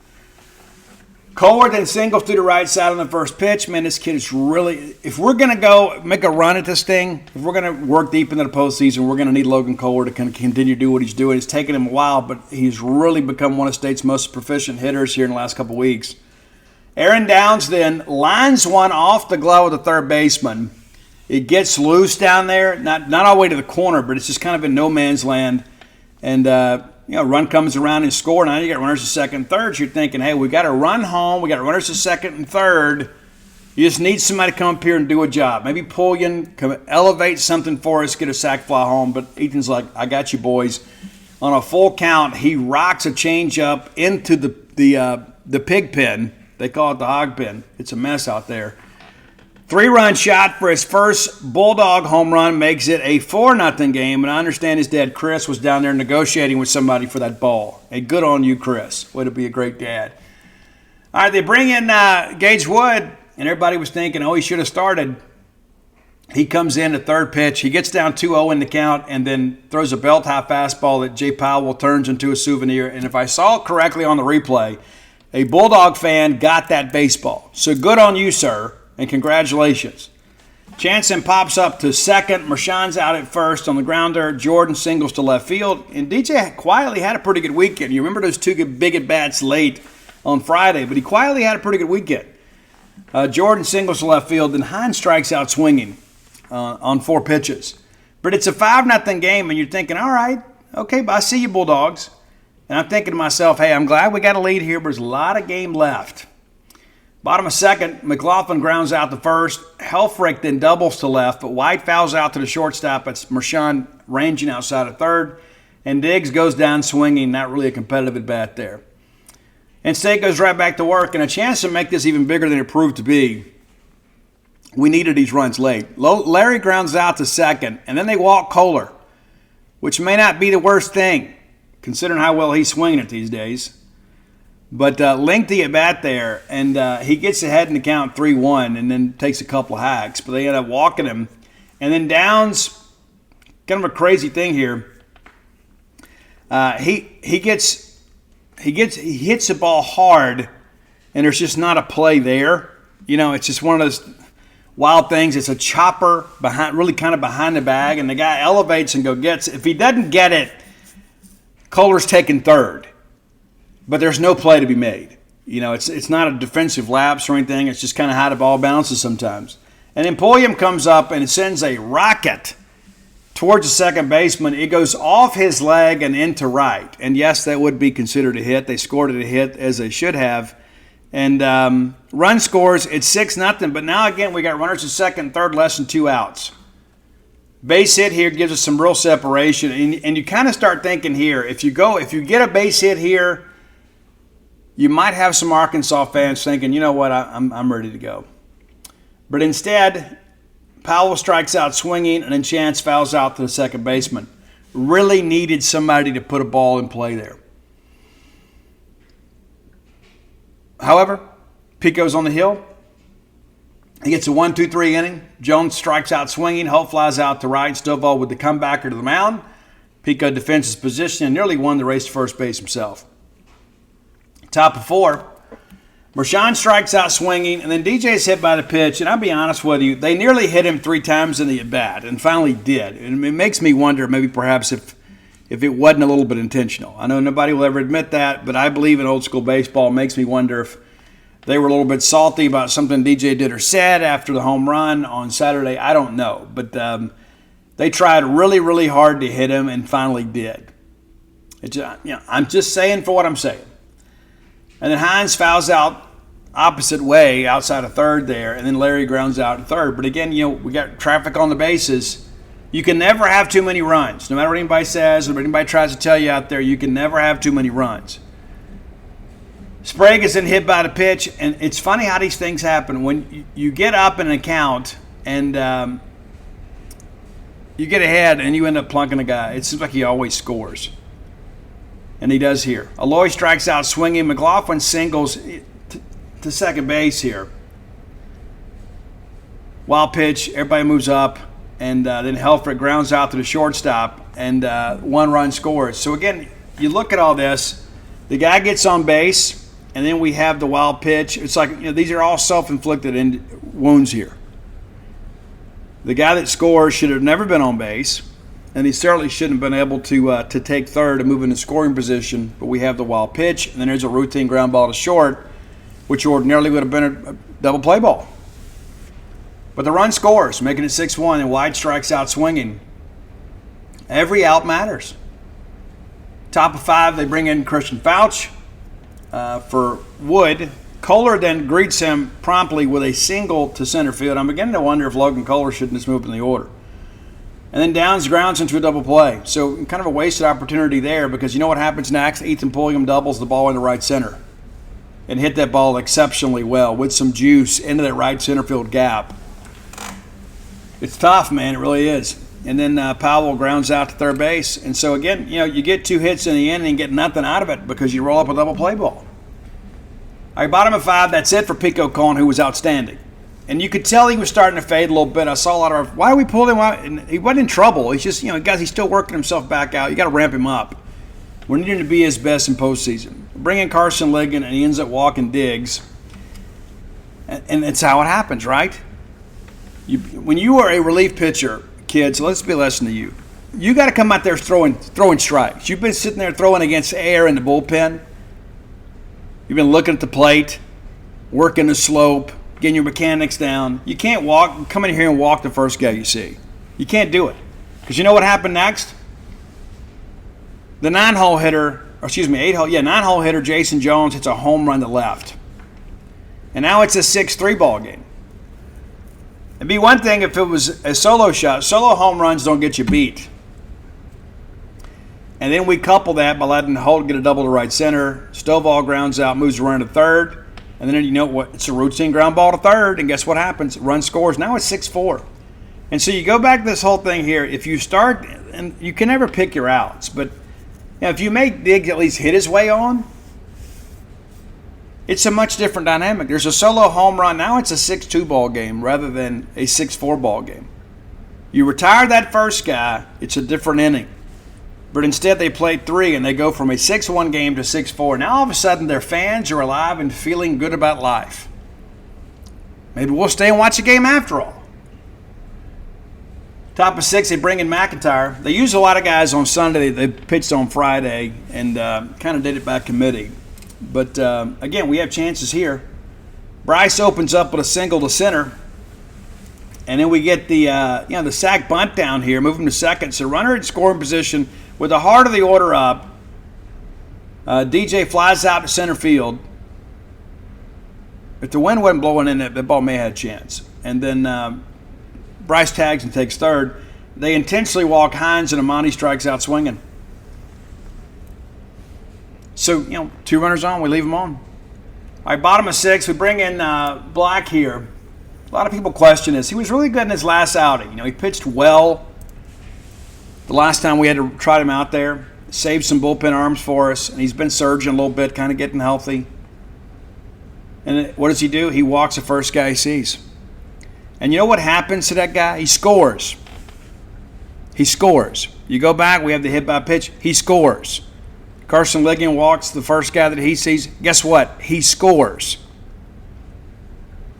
Kohler then singles through the right side on the first pitch. Man, this kid is really – if we're going to go make a run at this thing, if we're going to work deep into the postseason, we're going to need Logan Kohler to kind of continue to do what he's doing. It's taken him a while, but he's really become one of State's most proficient hitters here in the last couple of weeks. Aaron Downs then lines one off the glove of the third baseman. It gets loose down there, not all the way to the corner, but it's just kind of in no man's land. And, run comes around and score. Now you got runners to second and third. You're thinking, hey, we got to run home. We got runners to second and third. You just need somebody to come up here and do a job. Maybe Pullian come elevate something for us, get a sac fly home. But Ethan's like, I got you, boys. On a full count, he rocks a changeup into the pig pen. They call it the hog pen. It's a mess out there. 3-run shot for his first Bulldog home run makes it a 4-0 game. And I understand his dad, Chris, was down there negotiating with somebody for that ball. Hey, good on you, Chris. Way to be a great dad. All right, they bring in Gage Wood, and everybody was thinking, he should have started. He comes in the third pitch. He gets down 2-0 in the count and then throws a belt-high fastball that Jay Powell turns into a souvenir. And if I saw it correctly on the replay, a Bulldog fan got that baseball. So good on you, sir. And congratulations. Jansen pops up to second. Mershon's out at first on the grounder. Jordan singles to left field. And DJ quietly had a pretty good weekend. You remember those two big at-bats late on Friday, but he quietly had a pretty good weekend. Jordan singles to left field, then Hines strikes out swinging on 4 pitches. But it's a 5-0 game, and you're thinking, all right, okay, but I see you, Bulldogs. And I'm thinking to myself, hey, I'm glad we got a lead here, but there's a lot of game left. Bottom of second, McLaughlin grounds out to first. Helfrich then doubles to left, but White fouls out to the shortstop. It's Mershon ranging outside of third. And Diggs goes down swinging. Not really a competitive at bat there. And State goes right back to work, and a chance to make this even bigger than it proved to be. We needed these runs late. Larry grounds out to second, and then they walk Kohler, which may not be the worst thing, considering how well he's swinging it these days. But lengthy at bat there, and he gets ahead in the count 3-1 and then takes a couple of hacks. But they end up walking him. And then Downs, kind of a crazy thing here. He hits the ball hard, and there's just not a play there. It's just one of those wild things. It's a chopper really kind of behind the bag, and the guy elevates and gets it. If he doesn't get it, Kohler's taking third. But there's no play to be made. It's not a defensive lapse or anything. It's just kind of how the ball bounces sometimes. And then Pulliam comes up and sends a rocket towards the second baseman. It goes off his leg and into right. And yes, that would be considered a hit. They scored it a hit as they should have. And run scores. It's 6-0. But now again, we got runners at second and third, less than 2 outs. Base hit here gives us some real separation. And you kind of start thinking here, if you get a base hit here, you might have some Arkansas fans thinking, you know what, I'm ready to go. But instead, Powell strikes out swinging, and then Chance fouls out to the second baseman. Really needed somebody to put a ball in play there. However, Pico's on the hill. He gets a 1-2-3 inning. Jones strikes out swinging. Hope flies out to right. Stovall with the comebacker to the mound. Pico defends his position and nearly won the race to first base himself. Top of 4. Mershon strikes out swinging, and then DJ's hit by the pitch. And I'll be honest with you, they nearly hit him 3 times in the at-bat and finally did. And it makes me wonder maybe perhaps if it wasn't a little bit intentional. I know nobody will ever admit that, but I believe in old school baseball. It makes me wonder if they were a little bit salty about something DJ did or said after the home run on Saturday. I don't know. But they tried really, really hard to hit him and finally did. I'm just saying for what I'm saying. And then Hines fouls out opposite way outside of third there, and then Larry grounds out at third. But again, we got traffic on the bases. You can never have too many runs. No matter what anybody says or what anybody tries to tell you out there, you can never have too many runs. Sprague is then hit by the pitch, and it's funny how these things happen. When you get up in an account and you get ahead and you end up plunking a guy, it seems like he always scores. And he does here. Aloy strikes out swinging. McLaughlin singles to second base here. Wild pitch, everybody moves up, and then Helfrich grounds out to the shortstop, and 1 run scores. So again, you look at all this, the guy gets on base, and then we have the wild pitch. It's like, these are all self-inflicted wounds here. The guy that scores should have never been on base, and he certainly shouldn't have been able to take third and move into scoring position. But we have the wild pitch, and then there's a routine ground ball to short, which ordinarily would have been a double play ball. But the run scores, making it 6-1, and White strikes out swinging. Every out matters. Top of 5, they bring in Christian Fouch for Wood. Kohler then greets him promptly with a single to center field. I'm beginning to wonder if Logan Kohler shouldn't just move in the order. And then Downs grounds into a double play. So kind of a wasted opportunity there, because you know what happens next? Ethan Pulliam doubles the ball into right center and hit that ball exceptionally well with some juice into that right center field gap. It's tough, man. It really is. And then Powell grounds out to third base. And so, again, you get 2 hits in the end and get nothing out of it because you roll up a double play ball. All right, bottom of 5, that's it for Pico Cohn, who was outstanding. And you could tell he was starting to fade a little bit. I saw a lot of, why do we pull him out? And he wasn't in trouble. He's just, guys, he's still working himself back out. You got to ramp him up. We're needing to be his best in postseason. Bring in Carson Ligon, and he ends up walking Diggs. And it's how it happens, right? When you are a relief pitcher, kids, let's be a lesson to you. You got to come out there throwing strikes. You've been sitting there throwing against air in the bullpen. You've been looking at the plate, working the slope, getting your mechanics down. You can't come in here and walk the first guy you see. You can't do it. Because you know what happened next? The 9-hole hitter, Jason Jones hits a home run to left. And now it's a 6-3 ball game. It'd be one thing if it was a solo shot. Solo home runs don't get you beat. And then we couple that by letting Holt get a double to right center. Stovall grounds out, moves around to third. And then you know what? It's a routine ground ball to third. And guess what happens? Run scores. Now it's 6-4. And so you go back to this whole thing here. If you start, and you can never pick your outs, but if you make Diggs at least hit his way on, it's a much different dynamic. There's a solo home run. Now it's a 6-2 ball game rather than a 6-4 ball game. You retire that first guy, it's a different inning. But instead they play 3 and they go from a 6-1 game to 6-4. Now all of a sudden their fans are alive and feeling good about life. Maybe we'll stay and watch the game after all. Top of 6, they bring in McIntyre. They use a lot of guys on Sunday. They pitched on Friday and kind of did it by committee. But, again, we have chances here. Bryce opens up with a single to center. And then we get the sack bunt down here, move him to second. So runner in scoring position with the heart of the order up. DJ flies out to center field. If the wind wasn't blowing in, that ball may have had a chance. And then Bryce tags and takes third. They intentionally walk Hines, and Amani strikes out swinging. So, 2 runners on, we leave them on. All right, bottom of 6, we bring in Black here. A lot of people question this. He was really good in his last outing. He pitched well the last time we had to trot him out there. Saved some bullpen arms for us, and he's been surging a little bit, kind of getting healthy. And what does he do? He walks the first guy he sees. And you know what happens to that guy? He scores. He scores. You go back, we have the hit by pitch. He scores. Carson Ligon walks the first guy that he sees. Guess what? He scores.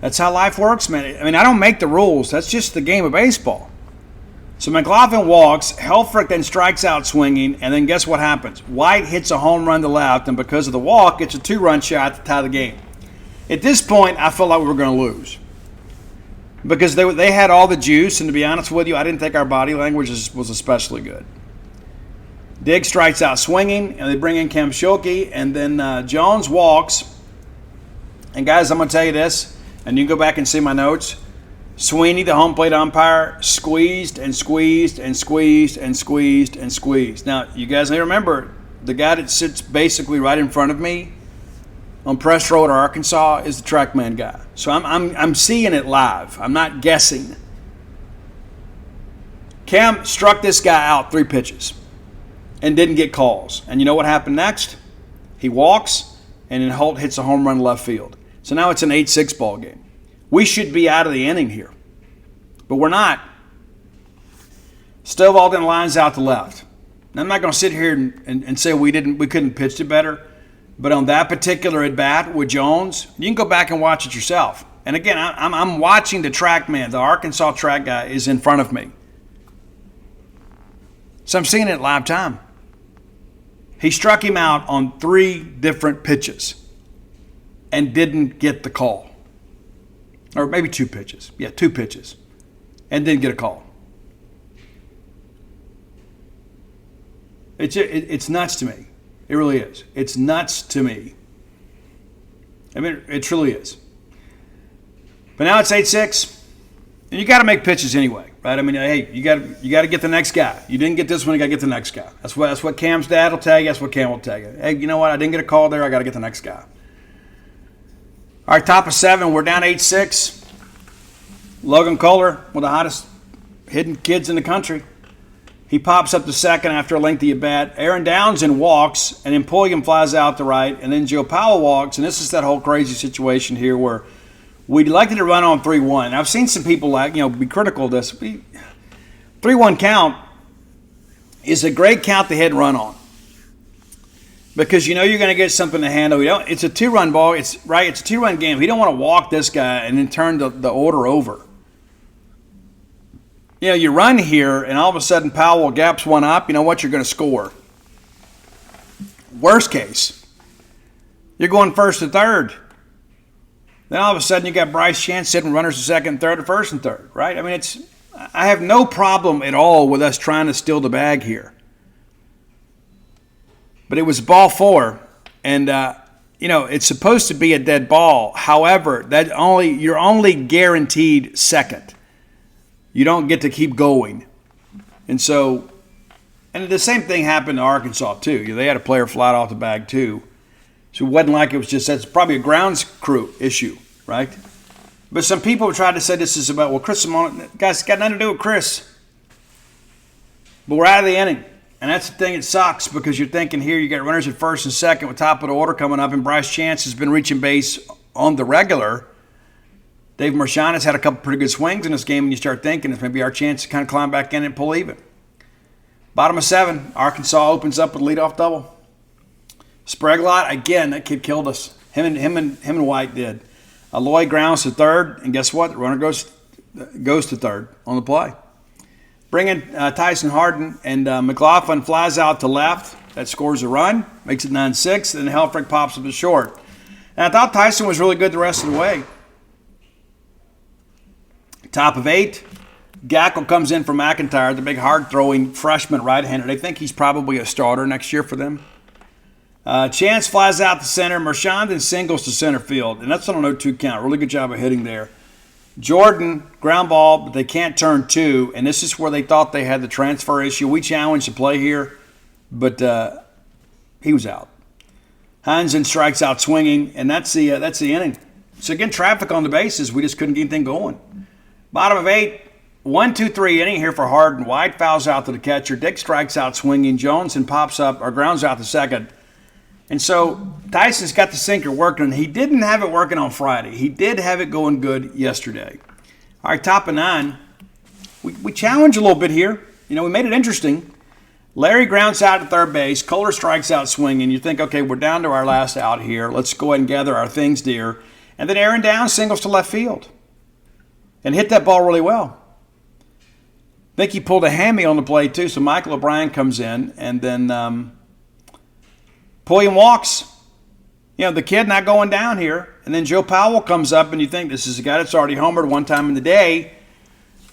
That's how life works, man. I mean, I don't make the rules. That's just the game of baseball. So McLaughlin walks. Helfrich then strikes out swinging. And then guess what happens? White hits a home run to left. And because of the walk, it's a 2-run shot to tie the game. At this point, I felt like we were going to lose. Because they had all the juice. And to be honest with you, I didn't think our body language was especially good. Diggs strikes out swinging, and they bring in Cam Schulke, and then Jones walks. And guys, I'm going to tell you this, and you can go back and see my notes. Sweeney, the home plate umpire, squeezed and squeezed and squeezed and squeezed and squeezed. Now, you guys may remember, the guy that sits basically right in front of me on Press Road, Arkansas, is the TrackMan guy. So I'm seeing it live. I'm not guessing. Cam struck this guy out 3 pitches and didn't get calls. And you know what happened next? He walks, and then Holt hits a home run left field. So now it's an 8-6 ball game. We should be out of the inning here, but we're not. Stovall then lines out to left. Now, I'm not going to sit here and say we couldn't pitch it better, but on that particular at bat with Jones, you can go back and watch it yourself. And again, I'm watching the TrackMan. The Arkansas track guy is in front of me, so I'm seeing it live time. He struck him out on 3 different pitches and didn't get the call. Or maybe 2 pitches. Yeah, 2 pitches. And didn't get a call. It's nuts to me. It really is. It's nuts to me. I mean, it truly is. But now it's 8-6. And you got to make pitches anyway, right? I mean, hey, you got to get the next guy. You didn't get this one, you got to get the next guy. That's what Cam's dad will tell you. That's what Cam will tell you. Hey, you know what? I didn't get a call there. I got to get the next guy. All right, top of 7. We're down 8-6. Logan Kohler, one of the hottest hitting kids in the country. He pops up to second after a lengthy at bat. Aaron Downs and walks, and then Pulliam flies out to right, and then Joe Powell walks. And this is that whole crazy situation here where we'd like to run on 3-1. I've seen some people be critical of this. 3-1 count is a great count to hit and run on, because you're going to get something to handle. It's a 2-run ball. It's a 2-run game. You don't want to walk this guy and then turn the order over. You run here, and all of a sudden Powell gaps one up. You know what? You're going to score. Worst case, you're going first to third. Then all of a sudden you got Bryce Chance sitting runners to second, third, to first and third, right? I mean, I have no problem at all with us trying to steal the bag here. But it was ball 4, and it's supposed to be a dead ball. However, you're only guaranteed second. You don't get to keep going. And the same thing happened to Arkansas too. They had a player fly off the bag too. So it wasn't like it was that's probably a grounds crew issue, right? But some people tried to say this is about, Chris Simone, guys, got nothing to do with Chris. But we're out of the inning. And that's the thing, it sucks, because you're thinking here you got runners at first and second with top of the order coming up, and Bryce Chance has been reaching base on the regular. Dave Marchand has had a couple pretty good swings in this game, and you start thinking it's maybe our chance to kind of climb back in and pull even. Bottom of 7, Arkansas opens up with a leadoff double. Spraglot, again, that kid killed us. Him and White did. Lloyd grounds to third, and guess what? The runner goes to third on the play. Bring in Tyson Harden, and McLaughlin flies out to left. That scores a run, makes it 9-6, and Helfrich pops up to short. And I thought Tyson was really good the rest of the way. Top of 8, Gackle comes in for McIntyre, the big hard-throwing freshman right-hander. They think he's probably a starter next year for them. Chance flies out to center. Marchand then singles to center field, and that's on a 0-2 count. Really good job of hitting there. Jordan, ground ball, but they can't turn 2, and this is where they thought they had the transfer issue. We challenged the play here, but he was out. Hines then strikes out swinging, and that's the inning. So again, traffic on the bases. We just couldn't get anything going. Bottom of 8, 1-2-3 inning here for Harden. White fouls out to the catcher. Dick strikes out swinging. Jones and pops up or grounds out to second. And so Tyson's got the sinker working. He didn't have it working on Friday. He did have it going good yesterday. All right, top of 9. We challenge a little bit here. We made it interesting. Larry grounds out to third base. Kohler strikes out swinging. You think, okay, we're down to our last out here. Let's go ahead and gather our things, dear. And then Aaron Downs singles to left field and hit that ball really well. I think he pulled a hammy on the play too, so Michael O'Brien comes in, and then Pulliam walks. The kid not going down here. And then Joe Powell comes up, and you think this is a guy that's already homered one time in the day.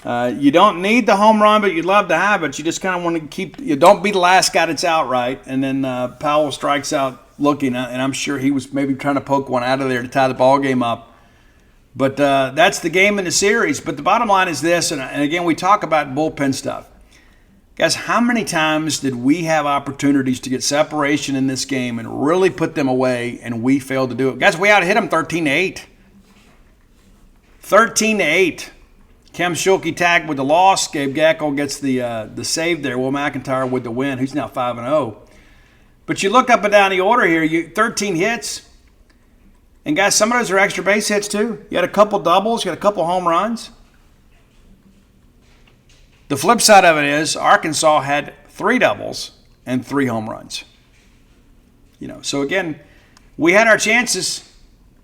You don't need the home run, but you'd love to have it. You just kind of want to you don't be the last guy that's out, right? And then Powell strikes out looking, and I'm sure he was maybe trying to poke one out of there to tie the ball game up. But that's the game in the series. But the bottom line is this, and again, we talk about bullpen stuff. Guys, how many times did we have opportunities to get separation in this game and really put them away, and we failed to do it? Guys, we ought to hit them 13-8. 13-8. Kem Schulke tagged with the loss. Gabe Gackel gets the save there. Will McIntyre with the win. Who's now 5-0. But you look up and down the order here. 13 hits. And guys, some of those are extra base hits too. You had a couple doubles. You had a couple home runs. The flip side of it is Arkansas had 3 doubles and 3 home runs. So again, we had our chances.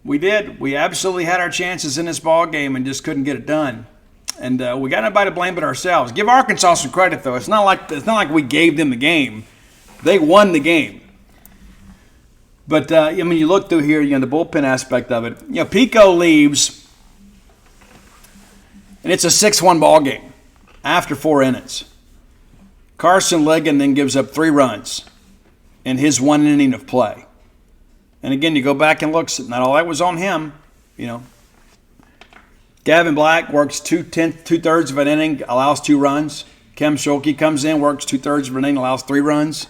We did. We absolutely had our chances in this ball game and just couldn't get it done. And we got nobody to blame but ourselves. Give Arkansas some credit though. It's not like we gave them the game. They won the game. But you look through here, the bullpen aspect of it. Pico leaves, and it's a 6-1 ball game after 4 innings. Carson Ligon then gives up 3 runs in his 1 inning of play. And again, you go back and look, not all that was on him. Gavin Black works 2/3 of an inning, allows 2 runs. Kem Schulke comes in, works 2/3 of an inning, allows 3 runs.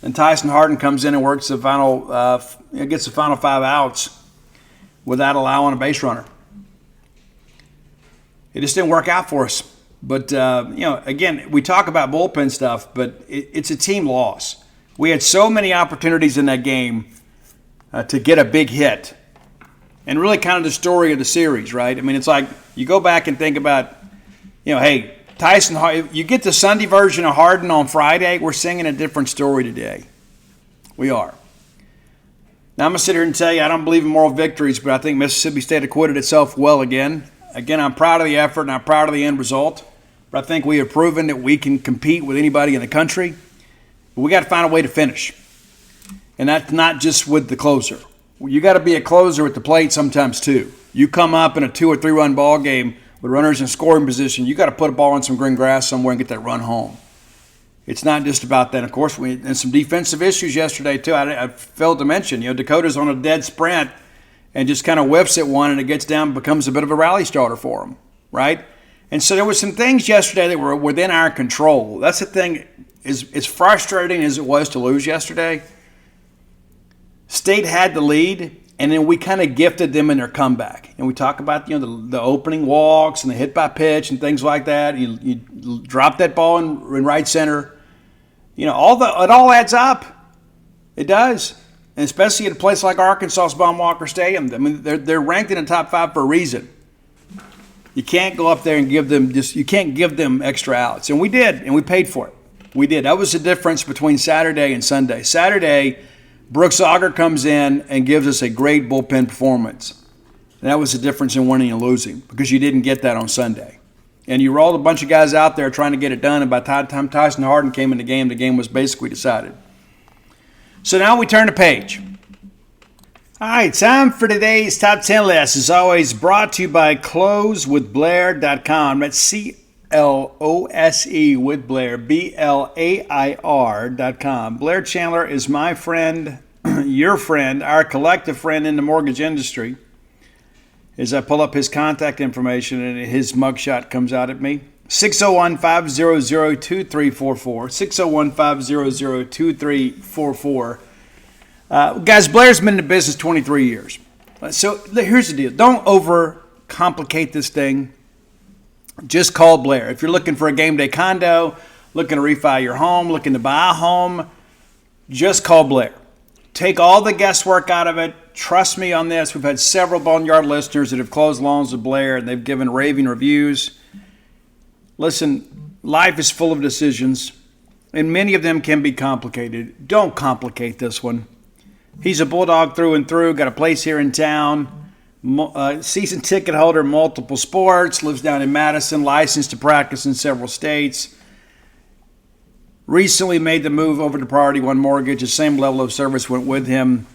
And Tyson Harden comes in and works gets the final 5 outs without allowing a base runner. It just didn't work out for us. But, again, we talk about bullpen stuff, but it's a team loss. We had so many opportunities in that game to get a big hit. And really kind of the story of the series, right? It's like you go back and think about, hey, Tyson, you get the Sunday version of Harden on Friday, we're singing a different story today. We are. Now, I'm going to sit here and tell you I don't believe in moral victories, but I think Mississippi State acquitted itself well again. Again, I'm proud of the effort and I'm proud of the end result. But I think we have proven that we can compete with anybody in the country. But we got to find a way to finish. And that's not just with the closer. You got to be a closer at the plate sometimes too. You come up in a 2 or 3 run ball game with runners in scoring position, you got to put a ball on some green grass somewhere and get that run home. It's not just about that. Of course, we had some defensive issues yesterday too. I failed to mention, Dakota's on a dead sprint and just kind of whiffs at one, and it gets down and becomes a bit of a rally starter for him, right? And so there were some things yesterday that were within our control. That's the thing. As frustrating as it was to lose yesterday, State had the lead, and then we kind of gifted them in their comeback. And we talk about the opening walks and the hit by pitch and things like that. You drop that ball in right center. It all adds up. It does, and especially at a place like Arkansas's Baum-Walker Stadium. They're ranked in the top 5 for a reason. You can't go up there and give them extra outs, and we did, and we paid for it. We did. That was the difference between Saturday and Sunday. Saturday, Brooks Auger comes in and gives us a great bullpen performance. And that was the difference in winning and losing, because you didn't get that on Sunday. And you rolled a bunch of guys out there trying to get it done, and by the time Tyson Harden came in the game was basically decided. So now we turn the page. All right, time for today's Top 10 list. As always, brought to you by closewithblair.com. That's CLOSE with Blair, BLAIR.com. Blair Chandler is my friend, your friend, our collective friend in the mortgage industry. As I pull up his contact information and his mugshot comes out at me. 601-500-2344. 601-500-2344. Guys, Blair's been in the business 23 years. So here's the deal. Don't overcomplicate this thing. Just call Blair. If you're looking for a game day condo, looking to refi your home, looking to buy a home, just call Blair. Take all the guesswork out of it. Trust me on this. We've had several Boneyard listeners that have closed loans with Blair, and they've given raving reviews. Listen, life is full of decisions, and many of them can be complicated. Don't complicate this one. He's a Bulldog through and through, got a place here in town, season ticket holder, multiple sports, lives down in Madison, licensed to practice in several states. Recently made the move over to Priority One Mortgage. The same level of service went with him.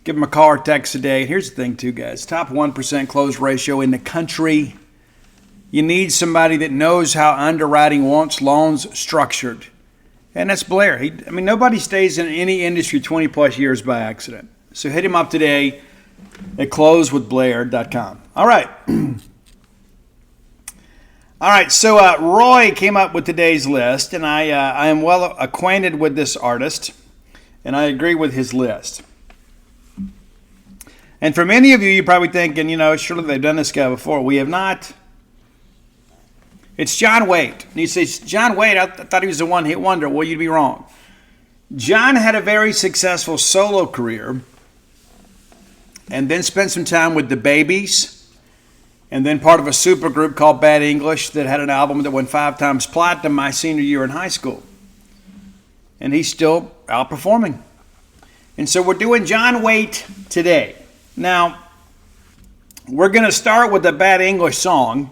Give him a call or text today. And here's the thing, too, guys. Top 1% close ratio in the country. You need somebody that knows how underwriting wants loans structured. And that's Blair. Nobody stays in any industry 20-plus years by accident. So hit him up today at closewithblair.com. All right. All right, so Roy came up with today's list, and I am well acquainted with this artist, and I agree with his list. And for many of you, you're probably thinking, surely they've done this guy before. We have not. It's John Waite. And you say, John Waite, I thought he was a one-hit wonder. Well, you'd be wrong. John had a very successful solo career, and then spent some time with the Babies, and then part of a supergroup called Bad English that had an album that went 5 times platinum my senior year in high school. And he's still outperforming. And so we're doing John Waite today. Now, we're going to start with the Bad English song.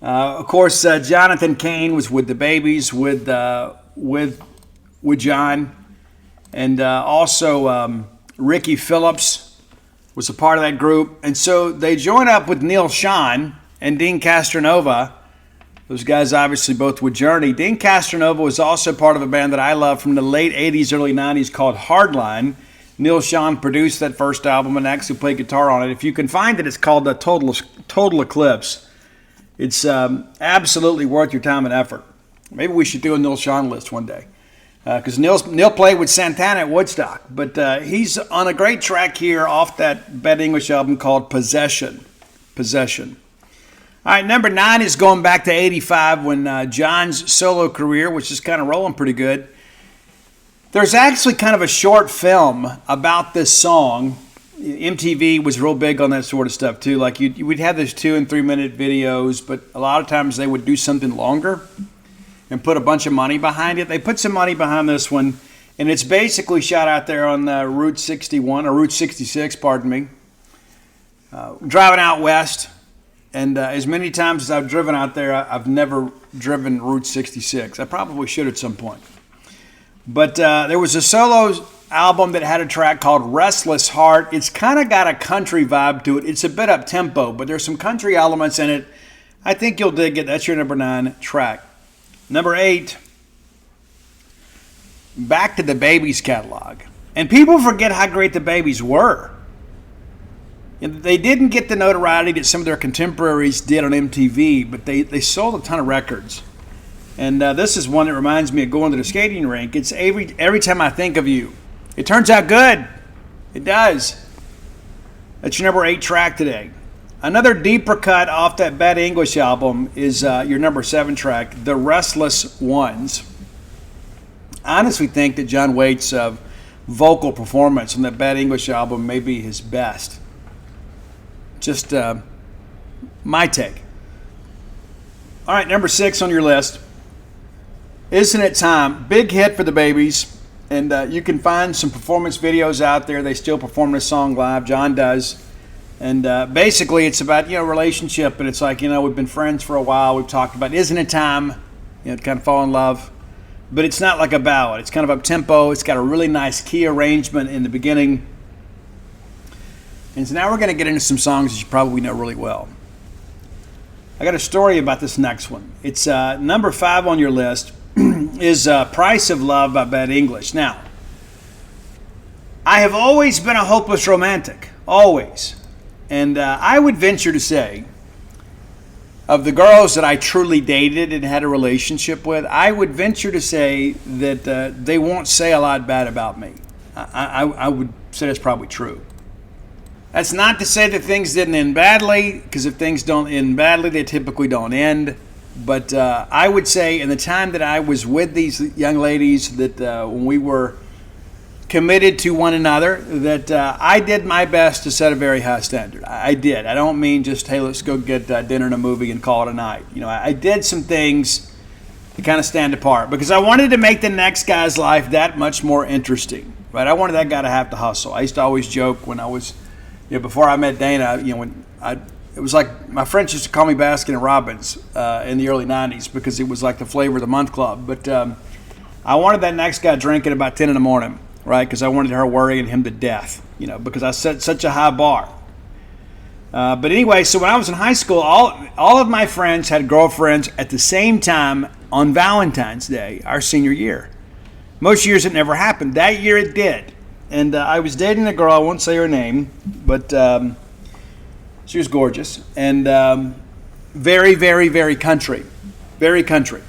Of course, Jonathan Cain was with the Babies, with John, and also Ricky Phillips was a part of that group. And so they joined up with Neil Schon and Dean Castronova. Those guys obviously both with Journey. Dean Castronova was also part of a band that I love from the late 80s, early 90s called Hardline. Neil Schon produced that first album and actually played guitar on it. If you can find it, it's called the Total Eclipse. It's absolutely worth your time and effort. Maybe we should do a Neil Schon list one day. Because Neil played with Santana at Woodstock. But he's on a great track here off that Bad English album called Possession. Possession. All right, number 9 is going back to 85 when John's solo career, which is kind of rolling pretty good. There's actually kind of a short film about this song. MTV was real big on that sort of stuff too. Like we'd have these 2 and 3 minute videos, but a lot of times they would do something longer and put a bunch of money behind it. They put some money behind this one, and it's basically shot out there on Route 61, or Route 66, pardon me. Driving out west, and as many times as I've driven out there, I've never driven Route 66. I probably should at some point. But there was a solo album that had a track called Restless Heart. It's kind of got a country vibe to it. It's a bit up-tempo, but there's some country elements in it. I think you'll dig it. That's your number 9 track. Number 8, back to the Babies catalog. And people forget how great the Babies were. They didn't get the notoriety that some of their contemporaries did on MTV, but they sold a ton of records. And this is one that reminds me of going to the skating rink. It's every time I think of you. It turns out good. It does. That's your number 8 track today. Another deeper cut off that Bad English album is your number 7 track, The Restless Ones. I honestly think that John Waite's vocal performance on that Bad English album may be his best. Just my take. All right, number 6 on your list. Isn't It Time? Big hit for the Babies. And you can find some performance videos out there. They still perform this song live. John does. And basically, it's about, relationship. And it's like, we've been friends for a while. We've talked about, isn't it time, to kind of fall in love. But it's not like a ballad. It's kind of up-tempo. It's got a really nice key arrangement in the beginning. And so now we're going to get into some songs that you probably know really well. I got a story about this next one. It's number 5 on your list is Price of Love by Bad English. Now, I have always been a hopeless romantic. Always. And I would venture to say, of the girls that I truly dated and had a relationship with, I would venture to say that they won't say a lot bad about me. I would say that's probably true. That's not to say that things didn't end badly, because if things don't end badly, they typically don't end. But I would say in the time that I was with these young ladies, that when we were committed to one another, that I did my best to set a very high standard. I did. I don't mean just, hey, let's go get dinner and a movie and call it a night. I did some things to kind of stand apart because I wanted to make the next guy's life that much more interesting. Right? I wanted that guy to have to hustle. I used to always joke when I was, before I met Dana, it was like my friends used to call me Baskin and Robbins in the early 90s because it was like the flavor of the month club. But I wanted that next guy drinking about 10 in the morning. Right, because I wanted her worrying him to death, because I set such a high bar. But anyway, so when I was in high school, all of my friends had girlfriends at the same time on Valentine's Day, our senior year. Most years it never happened. That year it did. And I was dating a girl, I won't say her name, but she was gorgeous. And Very, very, very country. Very country.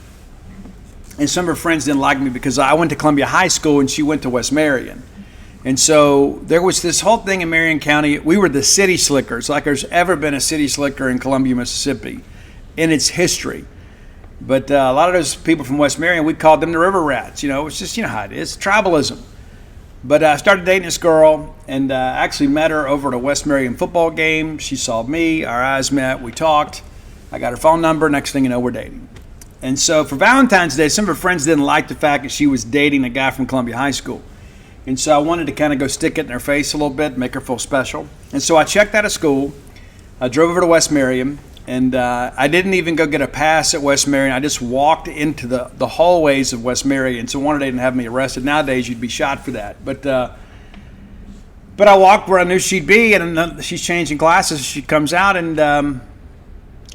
And some of her friends didn't like me because I went to Columbia High School and she went to West Marion. And so there was this whole thing in Marion County. We were the city slickers, like there's ever been a city slicker in Columbia, Mississippi in its history. But a lot of those people from West Marion, we called them the river rats. You know, it's just, you know how it is, tribalism. But I started dating this girl and actually met her over at a West Marion football game. She saw me, our eyes met, we talked. I got her phone number, next thing you know, we're dating. And so for Valentine's Day, some of her friends didn't like the fact that she was dating a guy from Columbia High School. And so I wanted to kind of go stick it in her face a little bit, make her feel special. And so I checked out of school. I drove over to West Marion, and I didn't even go get a pass at West Marion. I just walked into the hallways of West Marion. So one day they didn't have me arrested. Nowadays, you'd be shot for that. But I walked where I knew she'd be, and she's changing classes. She comes out, and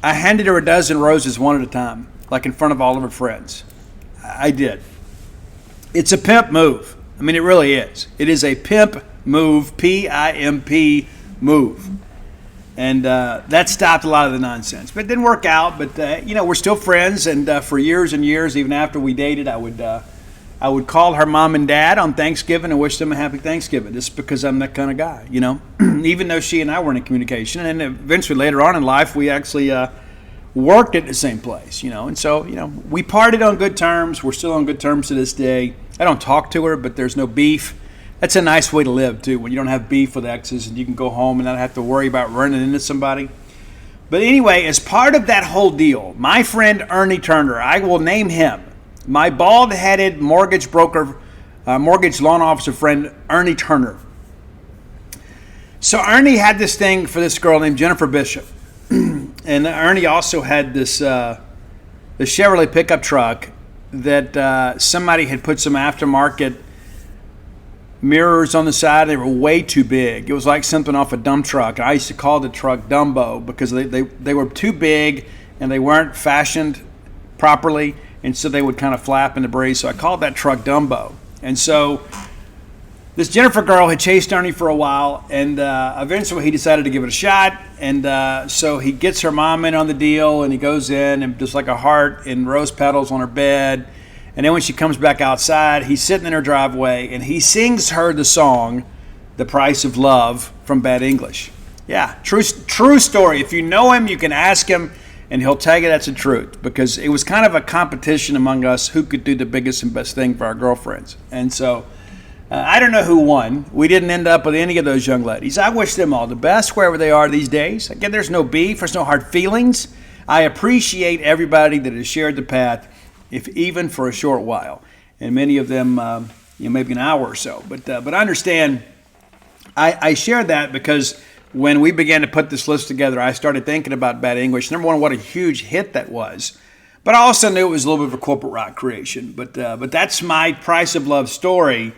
I handed her a dozen roses one at a time, like in front of all of her friends. I did. It's a pimp move. I mean, it really is. It is a pimp move, P-I-M-P move. And that stopped a lot of the nonsense. But it didn't work out. But, you know, we're still friends. And for years and years, even after we dated, I would call her mom and dad on Thanksgiving and wish them a happy Thanksgiving, just because I'm that kind of guy, you know. Even though she and I weren't in communication. And eventually, later on in life, we actually worked at the same place, you know. And so, you know, we parted on good terms. We're still on good terms to this day. I don't talk to her, but there's no beef. That's a nice way to live, too, when you don't have beef with exes and you can go home and not have to worry about running into somebody. But anyway, as part of that whole deal, my friend Ernie Turner, I will name him, my bald-headed mortgage broker, mortgage loan officer friend, Ernie Turner. So Ernie had this thing for this girl named Jennifer Bishop. And Ernie also had this the Chevrolet pickup truck that somebody had put some aftermarket mirrors on the side. They were way too big. It was like something off a dump truck. I used to call the truck Dumbo because they were too big and they weren't fashioned properly, and so they would kind of flap in the breeze. So I called that truck Dumbo. And so this Jennifer girl had chased Ernie for a while, and eventually he decided to give it a shot. And so he gets her mom in on the deal, and he goes in and just like a heart and rose petals on her bed. And then when she comes back outside, he's sitting in her driveway, and he sings her the song, The Price of Love, from Bad English. Yeah, true story. If you know him, you can ask him, and he'll tell you that's the truth, because it was kind of a competition among us who could do the biggest and best thing for our girlfriends. And so I don't know who won. We didn't end up with any of those young ladies. I wish them all the best wherever they are these days. Again, there's no beef. There's no hard feelings. I appreciate everybody that has shared the path, if even for a short while, and many of them, maybe an hour or so. But I understand. I share that because when we began to put this list together, I started thinking about Bad English. Number one, what a huge hit that was. But I also knew it was a little bit of a corporate rock creation. But that's my Price of Love story,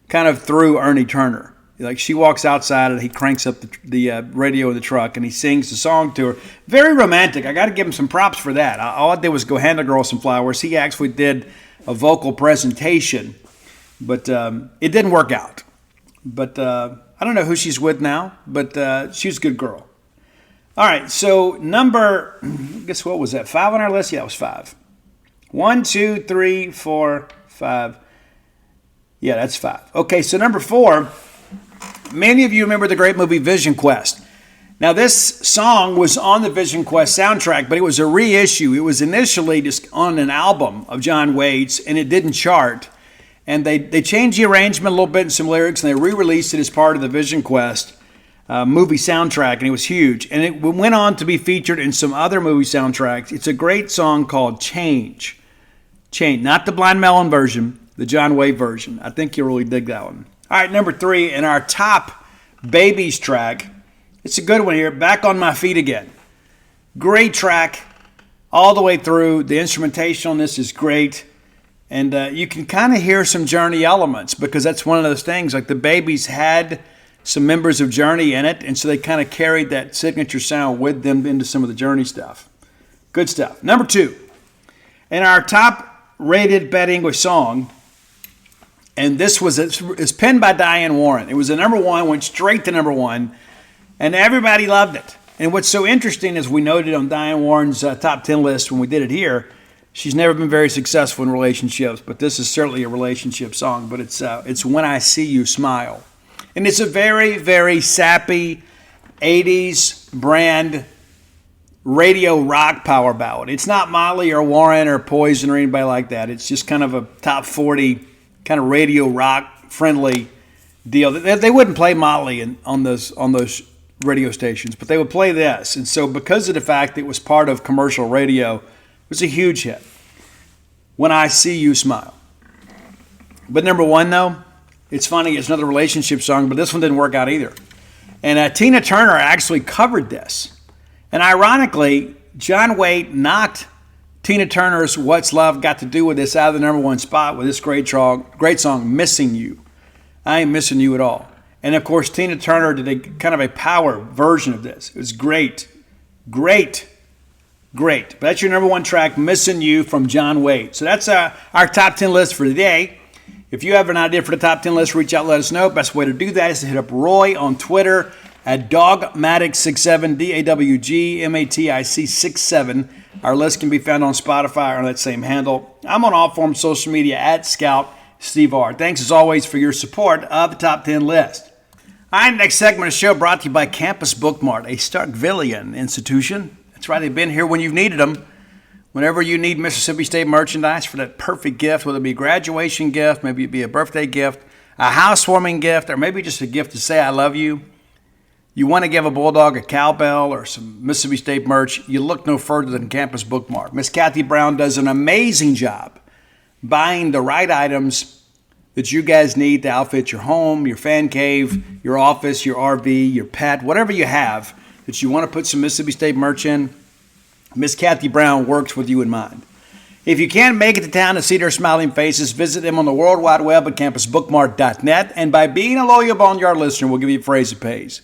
kind of through Ernie Turner. Like, she walks outside and he cranks up the radio in the truck and he sings the song to her. Very romantic. I got to give him some props for that. All I did was go hand the girl some flowers. He actually did a vocal presentation, but it didn't work out. But I don't know who she's with now, but she's a good girl. All right, so guess what was that, 5 on our list? Yeah, it was 5. 1, 2, 3, 4, 5. Yeah, that's 5. Okay, so number 4. Many of you remember the great movie Vision Quest. Now, this song was on the Vision Quest soundtrack, but it was a reissue. It was initially just on an album of John Waite's, and it didn't chart. And they changed the arrangement a little bit and some lyrics, and they re-released it as part of the Vision Quest movie soundtrack, and it was huge. And it went on to be featured in some other movie soundtracks. It's a great song called Change. Change, not the Blind Melon version, the John Waite version. I think you'll really dig that one. All right, number 3, in our top Babies track, it's a good one here, Back on My Feet Again. Great track all the way through. The instrumentation on this is great. And you can kind of hear some Journey elements, because that's one of those things. Like, the Babies had some members of Journey in it, and so they kind of carried that signature sound with them into some of the Journey stuff. Good stuff. Number 2, in our top rated Bad English song, and this is penned by Diane Warren. It was a number 1, went straight to number 1, and everybody loved it. And what's so interesting, as we noted on Diane Warren's top 10 list when we did it here, she's never been very successful in relationships, but this is certainly a relationship song. But it's When I See You Smile. And it's a very, very sappy 80s brand radio rock power ballad. It's not Motley or Warren or Poison or anybody like that. It's just kind of a top 40 kind of radio rock friendly deal. They wouldn't play Motley on those radio stations, but they would play this. And so because of the fact that it was part of commercial radio, it was a huge hit. When I See You Smile. But number one, though, it's funny, it's another relationship song, but this one didn't work out either. And Tina Turner actually covered this. And ironically, John Waite knocked Tina Turner's What's Love Got to Do with This out of the number one spot with this great song, Missing You. I Ain't Missing You at All. And of course, Tina Turner did a kind of a power version of this. It was great. Great. But that's your number one track, Missing You from John Waite. So that's our top 10 list for today. If you have an idea for the top 10 list, reach out, let us know. Best way to do that is to hit up Roy on Twitter at Dogmatic67, DAWGMATIC67. Our list can be found on Spotify on that same handle. I'm on all forms of social media at Scout Steve R. Thanks as always for your support of the top 10 list. All right, next segment of the show brought to you by Campus Bookmart, a Starkvillian institution. That's right, they've been here when you've needed them. Whenever you need Mississippi State merchandise for that perfect gift, whether it be a graduation gift, maybe it be a birthday gift, a housewarming gift, or maybe just a gift to say I love you. You want to give a Bulldog a cowbell or some Mississippi State merch, you look no further than Campus Bookmart. Miss Kathy Brown does an amazing job buying the right items that you guys need to outfit your home, your fan cave, your office, your RV, your pet, whatever you have that you want to put some Mississippi State merch in. Miss Kathy Brown works with you in mind. If you can't make it to town to see their smiling faces, visit them on the World Wide Web at campusbookmart.net. And by being a loyal Boneyard listener, we'll give you a phrase that pays.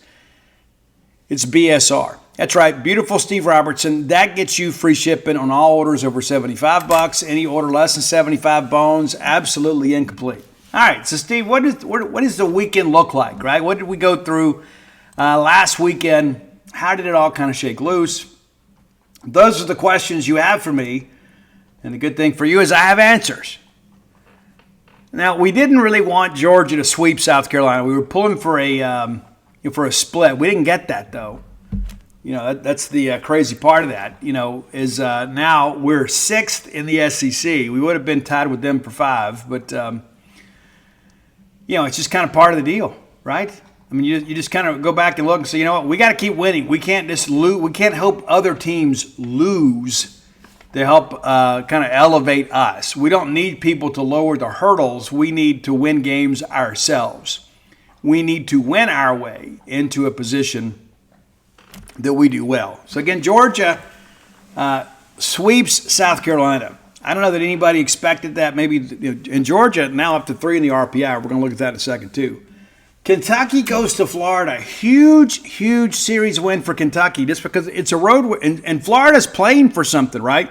It's BSR. That's right, beautiful Steve Robertson. That gets you free shipping on all orders over $75. Any order less than 75 bones, absolutely incomplete. All right, so Steve, what does the weekend look like, right? What did we go through last weekend? How did it all kind of shake loose? Those are the questions you have for me. And the good thing for you is I have answers. Now, we didn't really want Georgia to sweep South Carolina. We were pulling for a split. We didn't get that, though. You know, that's the crazy part of that, is now we're 6th in the SEC. We would have been tied with them for 5, but, it's just kind of part of the deal, right? I mean, you just kind of go back and look and say, you know what, we got to keep winning. We can't just lose. We can't help other teams lose to help kind of elevate us. We don't need people to lower the hurdles. We need to win games ourselves. We need to win our way into a position that we do well. So again, Georgia sweeps South Carolina. I don't know that anybody expected that. Maybe in Georgia now up to 3 in the RPI. We're going to look at that in a second too. Kentucky goes to Florida. Huge series win for Kentucky just because it's a road. And Florida's playing for something, right?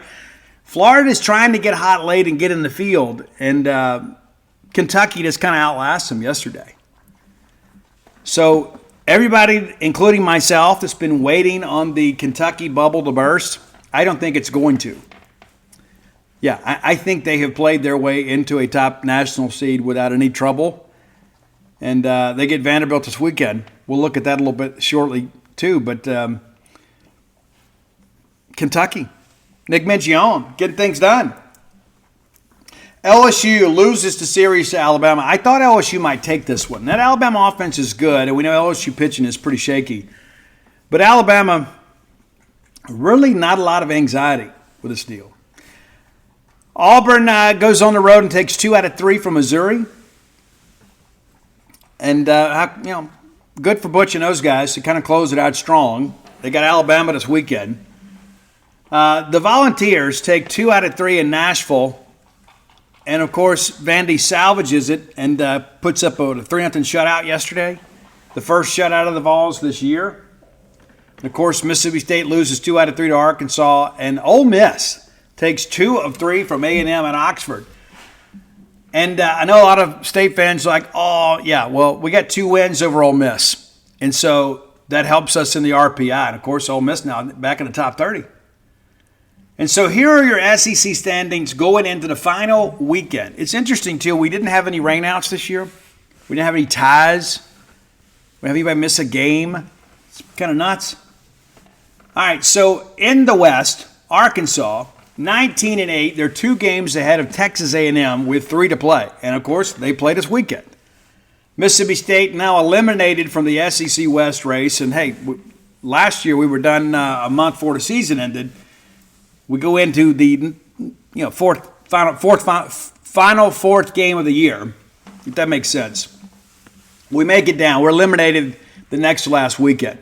Florida's trying to get hot late and get in the field. And Kentucky just kind of outlasts them yesterday. So everybody, including myself, that's been waiting on the Kentucky bubble to burst, I don't think it's going to. Yeah, I think they have played their way into a top national seed without any trouble. And they get Vanderbilt this weekend. We'll look at that a little bit shortly, too. But Kentucky, Nick Minchione, getting things done. LSU loses the series to Alabama. I thought LSU might take this one. That Alabama offense is good, and we know LSU pitching is pretty shaky. But Alabama, really not a lot of anxiety with this deal. Auburn goes on the road and takes 2 out of 3 from Missouri. And, good for Butch and those guys to kind of close it out strong. They got Alabama this weekend. The Volunteers take 2 out of 3 in Nashville. And, of course, Vandy salvages it and puts up a 3-0 shutout yesterday. The first shutout of the Vols this year. And, of course, Mississippi State loses 2 out of 3 to Arkansas. And Ole Miss takes 2 of 3 from A&M and Oxford. And I know a lot of State fans are like, oh, yeah, well, we got 2 wins over Ole Miss. And so that helps us in the RPI. And, of course, Ole Miss now back in the top 30. And so here are your SEC standings going into the final weekend. It's interesting, too. We didn't have any rainouts this year. We didn't have any ties. We didn't have anybody miss a game. It's kind of nuts. All right, so in the West, Arkansas, 19-8. They're 2 games ahead of Texas A&M with 3 to play. And, of course, they play this weekend. Mississippi State now eliminated from the SEC West race. And, hey, last year we were done a month before the season ended. We go into the final fourth game of the year, if that makes sense. We make it down. We're eliminated the next to last weekend.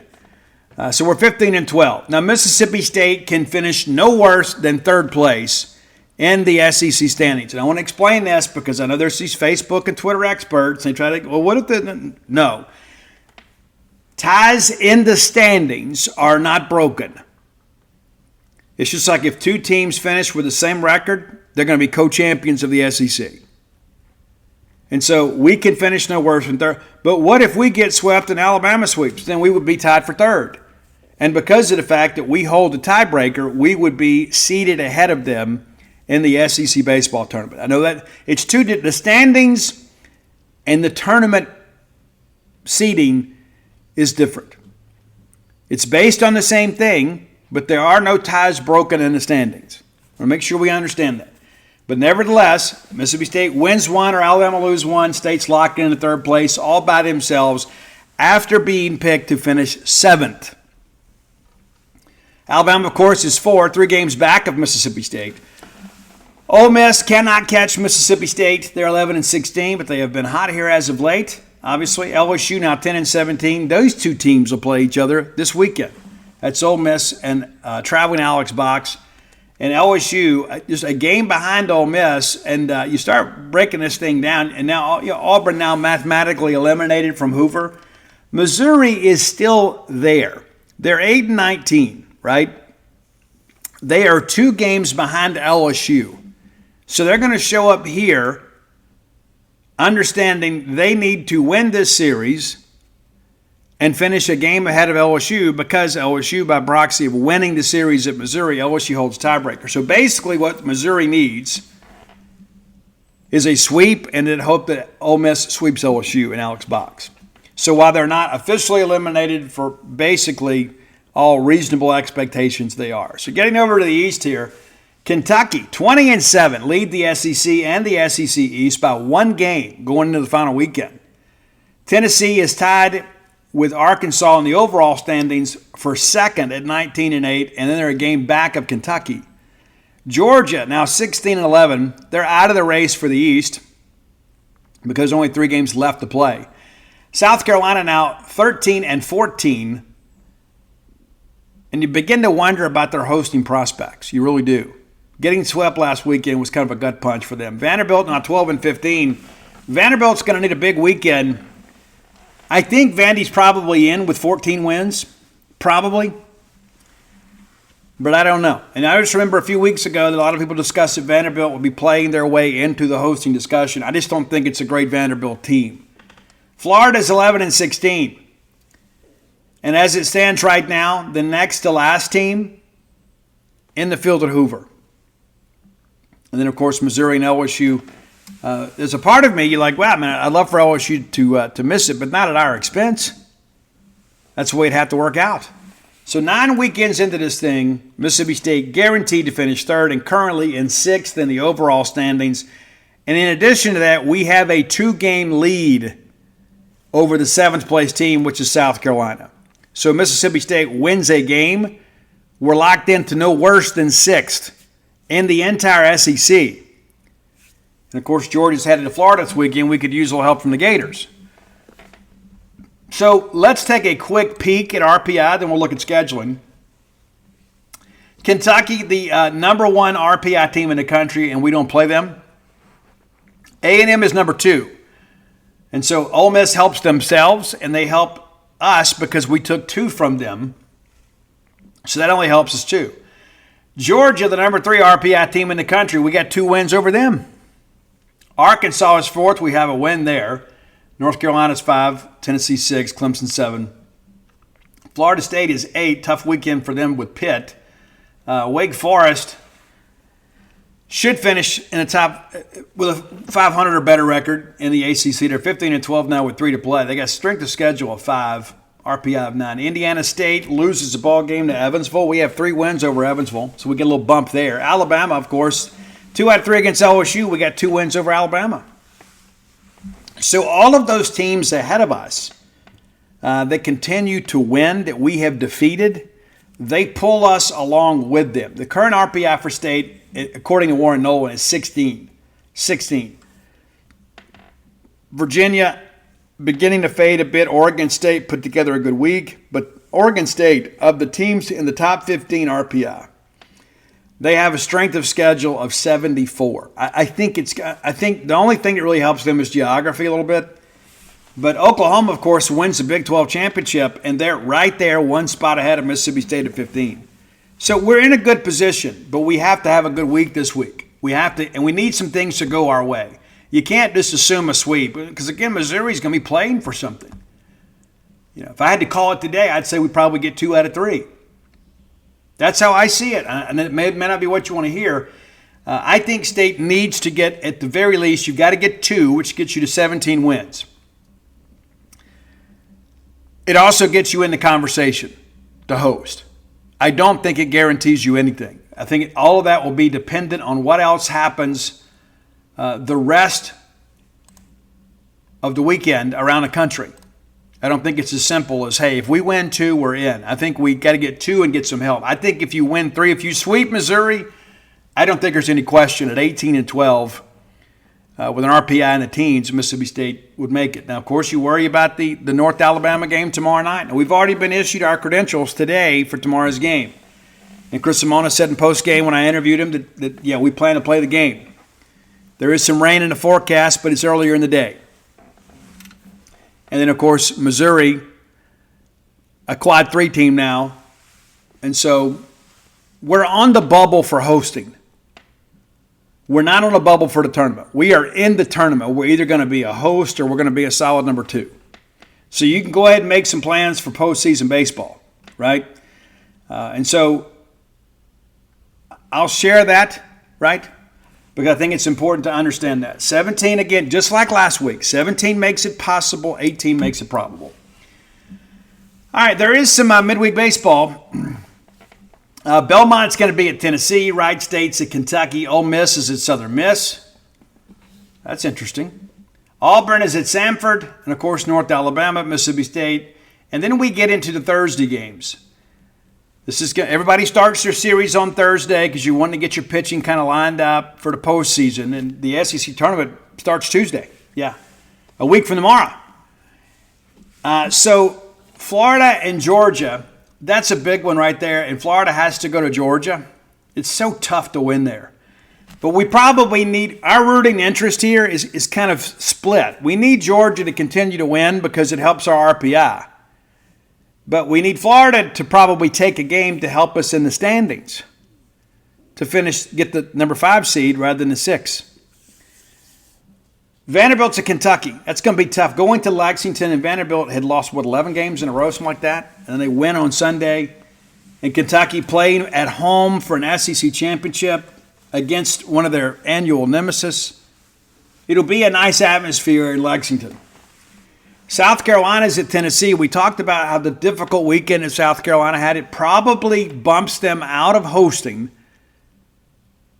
So we're 15-12. Now, Mississippi State can finish no worse than third place in the SEC standings. And I want to explain this because I know there's these Facebook and Twitter experts. They try to, well, what if the, no. Ties in the standings are not broken. It's just like if 2 teams finish with the same record, they're going to be co-champions of the SEC. And so we can finish no worse than third. But what if we get swept and Alabama sweeps? Then we would be tied for third. And because of the fact that we hold the tiebreaker, we would be seated ahead of them in the SEC baseball tournament. I know that it's the standings and the tournament seeding is different. It's based on the same thing, but there are no ties broken in the standings. I want to make sure we understand that. But nevertheless, Mississippi State wins 1 or Alabama lose 1. State's locked into third place all by themselves after being picked to finish 7th. Alabama, of course, is 3 games back of Mississippi State. Ole Miss cannot catch Mississippi State. They're 11-16, but they have been hot here as of late. Obviously, LSU now 10-17. Those 2 teams will play each other this weekend. That's Ole Miss and traveling Alex Box. And LSU, just a game behind Ole Miss, and you start breaking this thing down, and now Auburn now mathematically eliminated from Hoover. Missouri is still there. They're 8-19, right? They are 2 games behind LSU. So they're going to show up here understanding they need to win this series and finish a game ahead of LSU because LSU, by proxy of winning the series at Missouri, LSU holds tiebreaker. So basically what Missouri needs is a sweep and then hope that Ole Miss sweeps LSU in Alex Box. So while they're not officially eliminated for basically all reasonable expectations, they are. So getting over to the East here, Kentucky, 20-7, lead the SEC and the SEC East by 1 game going into the final weekend. Tennessee is tied with Arkansas in the overall standings for second at 19-8, and then they're a game back of Kentucky. Georgia, now 16-11, they're out of the race for the East because there's only 3 games left to play. South Carolina now 13-14, and you begin to wonder about their hosting prospects. You really do. Getting swept last weekend was kind of a gut punch for them. Vanderbilt now 12-15. Vanderbilt's going to need a big weekend. I think Vandy's probably in with 14 wins. Probably. But I don't know. And I just remember a few weeks ago that a lot of people discussed that Vanderbilt would be playing their way into the hosting discussion. I just don't think it's a great Vanderbilt team. Florida's 11-16. And as it stands right now, the next to last team in the field at Hoover. And then, of course, Missouri and LSU. There's a part of me, you're like, wow, man, I'd love for LSU to miss it, but not at our expense. That's the way it'd have to work out. So 9 weekends into this thing, Mississippi State guaranteed to finish third and currently in 6th in the overall standings. And in addition to that, we have a 2-game lead over the 7th place team, which is South Carolina. So Mississippi State wins a game. We're locked into no worse than 6th in the entire SEC. And, of course, Georgia's headed to Florida this weekend. We could use a little help from the Gators. So let's take a quick peek at RPI, then we'll look at scheduling. Kentucky, the number 1 RPI team in the country, and we don't play them. A&M is number 2. And so Ole Miss helps themselves, and they help us because we took 2 from them. So that only helps us 2. Georgia, the number 3 RPI team in the country, we got 2 wins over them. Arkansas is 4th. We have a win there. North Carolina's 5, Tennessee 6, Clemson 7. Florida State is 8. Tough weekend for them with Pitt. Wake Forest should finish in the top with a 500 or better record in the ACC. They're 15-12 now with 3 to play. They got strength of schedule of 5, RPI of 9. Indiana State loses the ball game to Evansville. We have 3 wins over Evansville, so we get a little bump there. Alabama, of course, 2 out of 3 against LSU. We got 2 wins over Alabama. So all of those teams ahead of us that continue to win, that we have defeated, they pull us along with them. The current RPI for State, according to Warren Nolan, is 16. Virginia beginning to fade a bit. Oregon State put together a good week. But Oregon State, of the teams in the top 15 RPI, they have a strength of schedule of 74. I think the only thing that really helps them is geography a little bit. But Oklahoma, of course, wins the Big 12 championship, and they're right there, 1 spot ahead of Mississippi State at 15. So we're in a good position, but we have to have a good week this week. We have to, and we need some things to go our way. You can't just assume a sweep, because again, Missouri's going to be playing for something. If I had to call it today, I'd say we probably get 2 out of 3. That's how I see it, and it may not be what you want to hear. I think State needs to get, at the very least, you've got to get 2, which gets you to 17 wins. It also gets you in the conversation to host. I don't think it guarantees you anything. I think all of that will be dependent on what else happens the rest of the weekend around the country. I don't think it's as simple as, hey, if we win 2, we're in. I think we got to get 2 and get some help. I think if you win 3, if you sweep Missouri, I don't think there's any question at 18-12 with an RPI in the teens, Mississippi State would make it. Now, of course, you worry about the North Alabama game tomorrow night. Now, we've already been issued our credentials today for tomorrow's game. And Chris Simona said in post-game when I interviewed him that we plan to play the game. There is some rain in the forecast, but it's earlier in the day. And then, of course, Missouri, a Quad 3 team now. And so we're on the bubble for hosting. We're not on a bubble for the tournament. We are in the tournament. We're either going to be a host or we're going to be a solid number 2. So you can go ahead and make some plans for postseason baseball, right? And so I'll share that, right? Because I think it's important to understand that. 17, again, just like last week. 17 makes it possible. 18 makes it probable. All right, there is some midweek baseball. Belmont's going to be at Tennessee. Wright State's at Kentucky. Ole Miss is at Southern Miss. That's interesting. Auburn is at Samford. And, of course, North Alabama at Mississippi State. And then we get into the Thursday games. Everybody starts their series on Thursday because you want to get your pitching kind of lined up for the postseason. And the SEC tournament starts Tuesday. Yeah, a week from tomorrow. So Florida and Georgia, that's a big one right there. And Florida has to go to Georgia. It's so tough to win there. But we probably need, our rooting interest here is kind of split. We need Georgia to continue to win because it helps our RPI. But we need Florida to probably take a game to help us in the standings to get the number 5 seed rather than the 6. Vanderbilt's at Kentucky. That's going to be tough. Going to Lexington, and Vanderbilt had lost, 11 games in a row, something like that? And then they win on Sunday. And Kentucky playing at home for an SEC championship against one of their annual nemesis. It'll be a nice atmosphere in Lexington. South Carolina's at Tennessee. We talked about how the difficult weekend that South Carolina had. It probably bumps them out of hosting.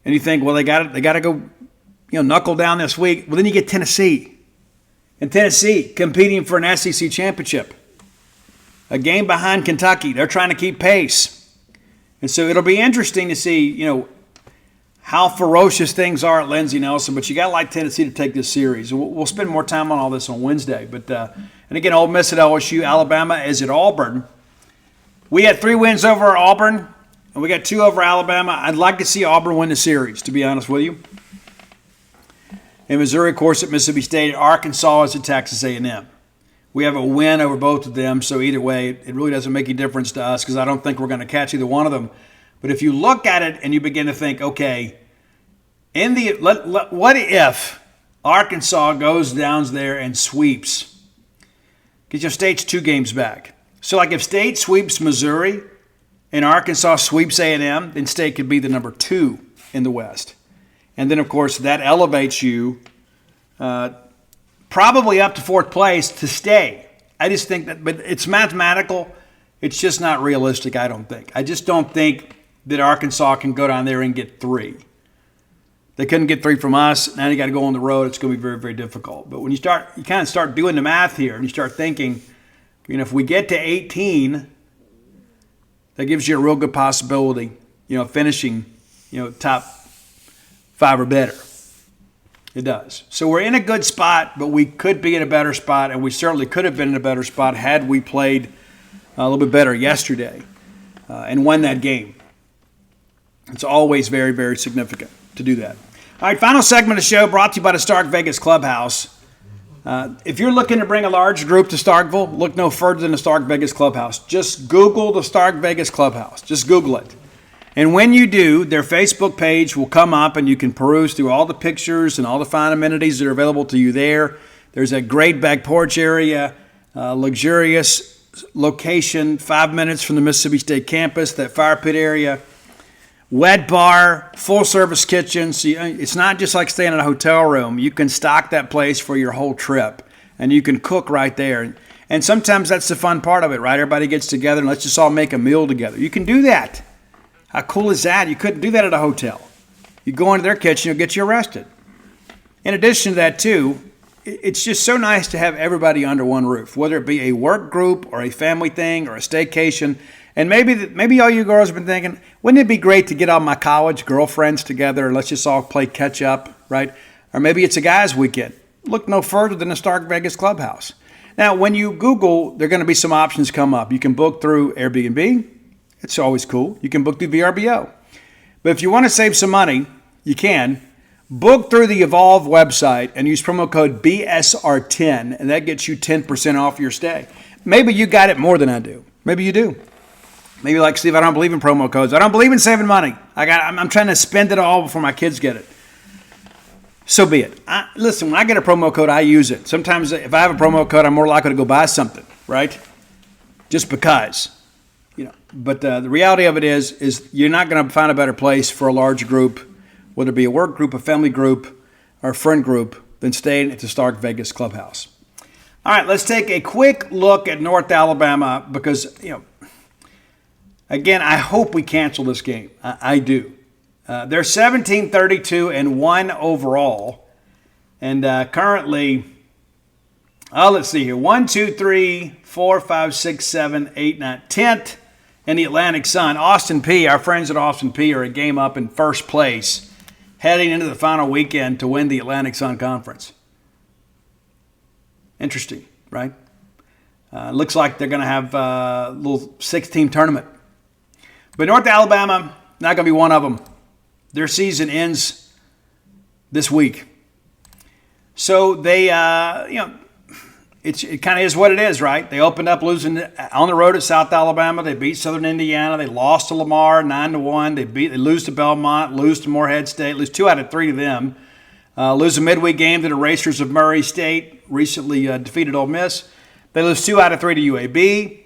And you think, well, they got to go, knuckle down this week. Well, then you get Tennessee. And Tennessee competing for an SEC championship. A game behind Kentucky. They're trying to keep pace. And so it'll be interesting to see, how ferocious things are at Lindsey Nelson, but you got to like Tennessee to take this series. We'll spend more time on all this on Wednesday. But and again, Ole Miss at LSU, Alabama is at Auburn. We had 3 wins over Auburn, and we got 2 over Alabama. I'd like to see Auburn win the series, to be honest with you. And Missouri, of course, at Mississippi State. Arkansas is at Texas A&M. We have a win over both of them, so either way, it really doesn't make any difference to us because I don't think we're going to catch either one of them. But if you look at it and you begin to think, okay, what if Arkansas goes down there and sweeps? Because your State's 2 games back. So like if State sweeps Missouri and Arkansas sweeps A&M, then State could be the number 2 in the West. And then, of course, that elevates you probably up to 4th place to stay. I just think that, but it's mathematical. It's just not realistic, I don't think. I just don't think that Arkansas can go down there and get 3. They couldn't get 3 from us. Now you got to go on the road. It's going to be very, very difficult. But when you kind of start doing the math here and you start thinking, if we get to 18, that gives you a real good possibility, finishing, top 5 or better. It does. So we're in a good spot, but we could be in a better spot, and we certainly could have been in a better spot had we played a little bit better yesterday and won that game. It's always very, very significant to do that. All right, final segment of the show brought to you by the Stark Vegas Clubhouse. If you're looking to bring a large group to Starkville, look no further than the Stark Vegas Clubhouse. Just Google the Stark Vegas Clubhouse. Just Google it. And when you do, their Facebook page will come up and you can peruse through all the pictures and all the fine amenities that are available to you there. There's a great back porch area, luxurious location, 5 minutes from the Mississippi State campus, that fire pit area, wet bar, full-service kitchen. So it's not just like staying in a hotel room. You can stock that place for your whole trip, and you can cook right there. And sometimes that's the fun part of it, right? Everybody gets together and let's just all make a meal together. You can do that. How cool is that? You couldn't do that at a hotel. You go into their kitchen, you'll get you arrested. In addition to that, too, it's just so nice to have everybody under one roof, whether it be a work group or a family thing or a staycation. And maybe all you girls have been thinking, wouldn't it be great to get all my college girlfriends together and let's just all play catch up, right? Or maybe it's a guys' weekend. Look no further than the Stark Vegas Clubhouse. Now, when you Google, there are going to be some options come up. You can book through Airbnb. It's always cool. You can book through VRBO. But if you want to save some money, you can. Book through the Evolve website and use promo code BSR10, and that gets you 10% off your stay. Maybe you got it more than I do. Maybe you do. Maybe like Steve, I don't believe in promo codes. I don't believe in saving money. I'm trying to spend it all before my kids get it. So be it. Listen, when I get a promo code, I use it. Sometimes if I have a promo code, I'm more likely to go buy something, right? Just because. But the reality of it is you're not going to find a better place for a large group, whether it be a work group, a family group, or a friend group, than staying at the Stark Vegas Clubhouse. All right, let's take a quick look at North Alabama because, again, I hope we cancel this game. I do. They're 17-32-1 overall. And currently, let's see here. 1, 2, 3, 4, 5, 6, 7, 8, 9, 10th in the Atlantic Sun. Austin Peay, our friends at Austin Peay are a game up in first place, heading into the final weekend to win the Atlantic Sun Conference. Interesting, right? Looks like they're going to have a little 6-team tournament. But North Alabama, not going to be one of them. Their season ends this week. So they, it kind of is what it is, right? They opened up losing on the road at South Alabama. They beat Southern Indiana. They lost to Lamar 9-1. They lose to Belmont, lose to Morehead State, lose 2 out of 3 to them. Lose a midweek game to the Racers of Murray State, recently defeated Ole Miss. They lose 2 out of 3 to UAB,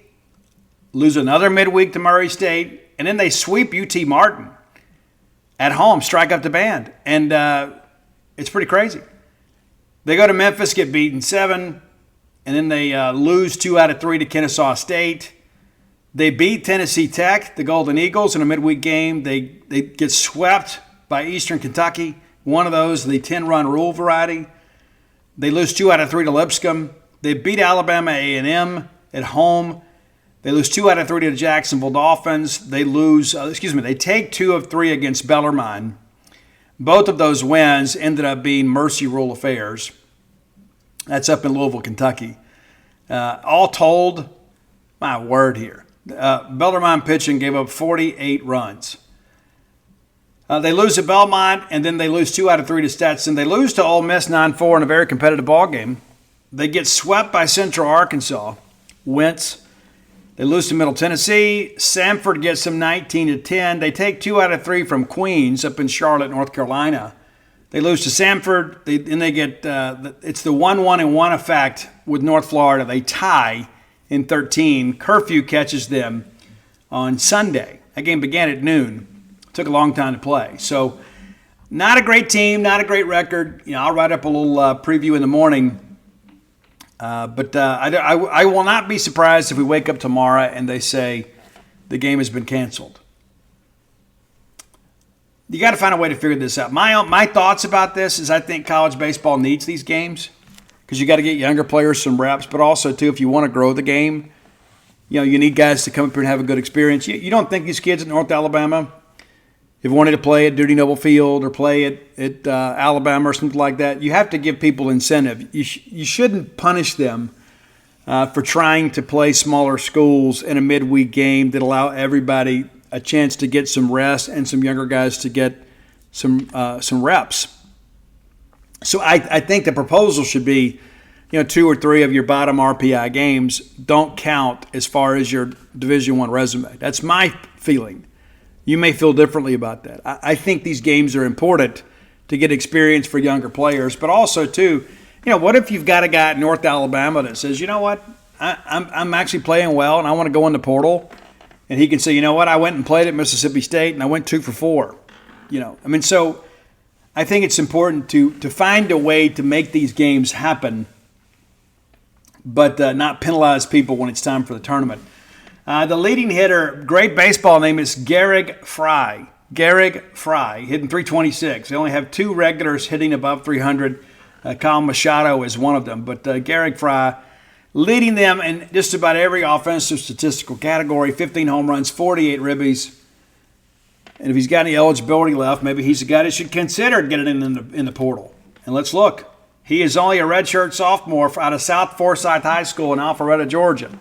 lose another midweek to Murray State, and then they sweep UT Martin at home, strike up the band. And it's pretty crazy. They go to Memphis, get beaten 7, and then they lose 2 out of 3 to Kennesaw State. They beat Tennessee Tech, the Golden Eagles, in a midweek game. They get swept by Eastern Kentucky, one of those, the 10-run rule variety. They lose 2 out of 3 to Lipscomb. They beat Alabama A&M at home. They lose 2 out of 3 to the Jacksonville Dolphins. They take 2 of 3 against Bellarmine. Both of those wins ended up being mercy rule affairs. That's up in Louisville, Kentucky. All told, my word here, Bellarmine pitching gave up 48 runs. They lose to Belmont, and then they lose 2 out of 3 to Stetson. They lose to Ole Miss 9-4 in a very competitive ball game. They get swept by Central Arkansas. Wentz. They lose to Middle Tennessee. Samford gets them 19-10. They take 2 out of 3 from Queens up in Charlotte, North Carolina. They lose to Samford. Then they get it's the 1-1-1 effect with North Florida. They tie in 13. Curfew catches them on Sunday. That game began at noon. Took a long time to play. So not a great team, not a great record. I'll write up a little preview in the morning. But I will not be surprised if we wake up tomorrow and they say the game has been canceled. You got to find a way to figure this out. My thoughts about this is I think college baseball needs these games because you got to get younger players some reps, but also, too, if you want to grow the game, you need guys to come up here and have a good experience. You don't think these kids at North Alabama, if wanted to play at Duty Noble Field or play at Alabama or something like that, you have to give people incentive. You shouldn't punish them for trying to play smaller schools in a midweek game that allow everybody a chance to get some rest and some younger guys to get some reps. So I think the proposal should be, 2 or 3 of your bottom RPI games don't count as far as your Division I resume. That's my feeling. You may feel differently about that. I think these games are important to get experience for younger players, but also, too, what if you've got a guy at North Alabama that says, you know what, I'm actually playing well and I want to go in the portal, and he can say, you know what, I went and played at Mississippi State and I went 2 for 4. So I think it's important to find a way to make these games happen, but not penalize people when it's time for the tournament. The leading hitter, great baseball name, is Garrick Fry. Garrick Fry, hitting .326. They only have 2 regulars hitting above 300. Kyle Machado is one of them. But Garrick Fry leading them in just about every offensive statistical category, 15 home runs, 48 ribbies. And if he's got any eligibility left, maybe he's a guy that should consider getting in the portal. And let's look. He is only a redshirt sophomore out of South Forsyth High School in Alpharetta, Georgia.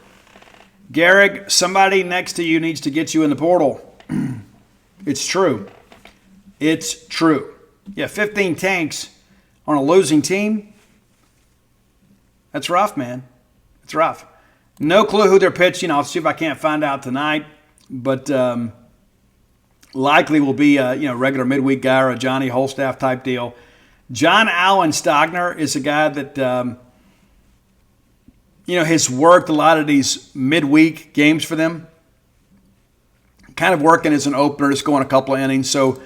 Garrick, somebody next to you needs to get you in the portal. It's true. It's true. Yeah, 15 tanks on a losing team. That's rough, man. It's rough. No clue who they're pitching. I'll see if I can't find out tonight. But likely will be a regular midweek guy or a Johnny Holstaff type deal. John Allen Stogner is a guy that has worked a lot of these midweek games for them. Kind of working as an opener, just going a couple of innings. So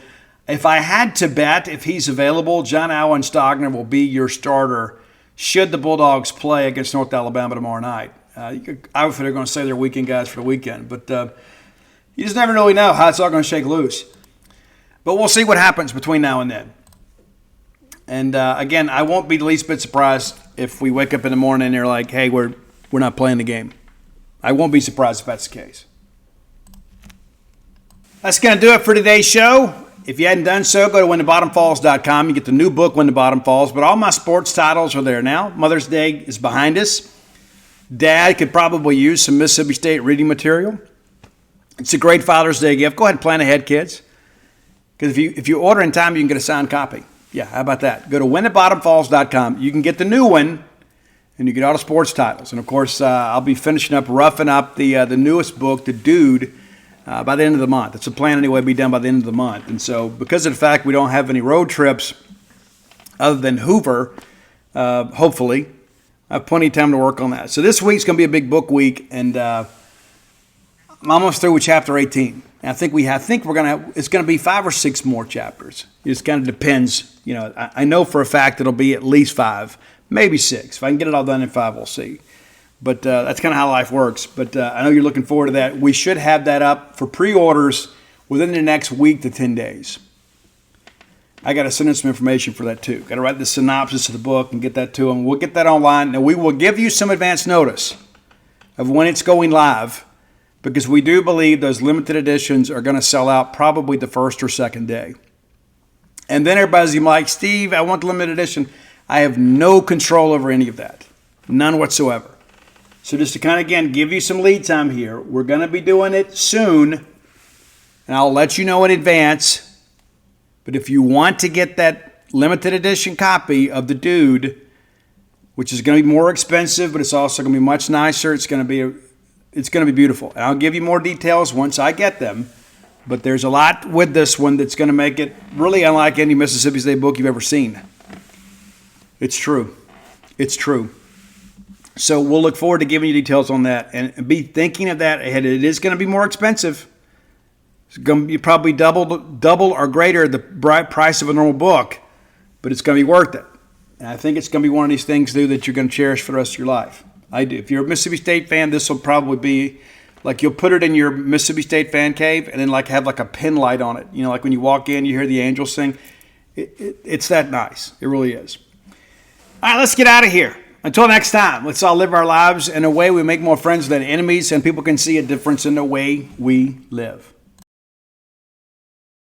if I had to bet, if he's available, John Allen Stogner will be your starter should the Bulldogs play against North Alabama tomorrow night. Obviously, they're going to say they're weekend guys for the weekend, but you just never really know how it's all going to shake loose. But we'll see what happens between now and then. And again, I won't be the least bit surprised if we wake up in the morning and they're like, hey, we're not playing the game. I won't be surprised if that's the case. That's going to do it for today's show. If you hadn't done so, go to WhenTheBottomFalls.com. You get the new book, When the Bottom Falls. But all my sports titles are there now. Mother's Day is behind us. Dad could probably use some Mississippi State reading material. It's a great Father's Day gift. Go ahead and plan ahead, kids. Because if you order in time, you can get a signed copy. Yeah, how about that? Go to WhenTheBottomFalls.com. You can get the new one, and you get all the sports titles. And, of course, I'll be finishing up, roughing up the newest book, The Dude, by the end of the month. It's a plan anyway to be done by the end of the month. And so because of the fact we don't have any road trips other than Hoover, hopefully, I have plenty of time to work on that. So this week's going to be a big book week, and I'm almost through with Chapter 18. And I think we're going to it's going to be 5 or 6 more chapters. It just kind of depends. I know for a fact it'll be at least 5, maybe 6. If I can get it all done in 5, we'll see. But that's kind of how life works. But I know you're looking forward to that. We should have that up for pre-orders within the next week to 10 days. I got to send in some information for that too. Got to write the synopsis of the book and get that to them. We'll get that online. Now, we will give you some advance notice of when it's going live, because we do believe those limited editions are going to sell out probably the first or second day. And then everybody's like, Steve, I want the limited edition. I have no control over any of that. None whatsoever. So just to kind of, again, give you some lead time here, we're going to be doing it soon, and I'll let you know in advance. But if you want to get that limited edition copy of The Dude, which is going to be more expensive, but it's also going to be much nicer, it's going to be beautiful. And I'll give you more details once I get them. But there's a lot with this one that's going to make it really unlike any Mississippi State book you've ever seen. It's true. It's true. So we'll look forward to giving you details on that, and be thinking of that ahead. It is going to be more expensive. It's going to be probably double or greater the price of a normal book, but it's going to be worth it. And I think it's going to be one of these things, too, that you're going to cherish for the rest of your life. I do. If you're a Mississippi State fan, this will probably be like you'll put it in your Mississippi State fan cave and then like have like a pin light on it. You know, like when you walk in, you hear the angels sing. It's that nice. It really is. All right, let's get out of here. Until next time, let's all live our lives in a way we make more friends than enemies, and people can see a difference in the way we live.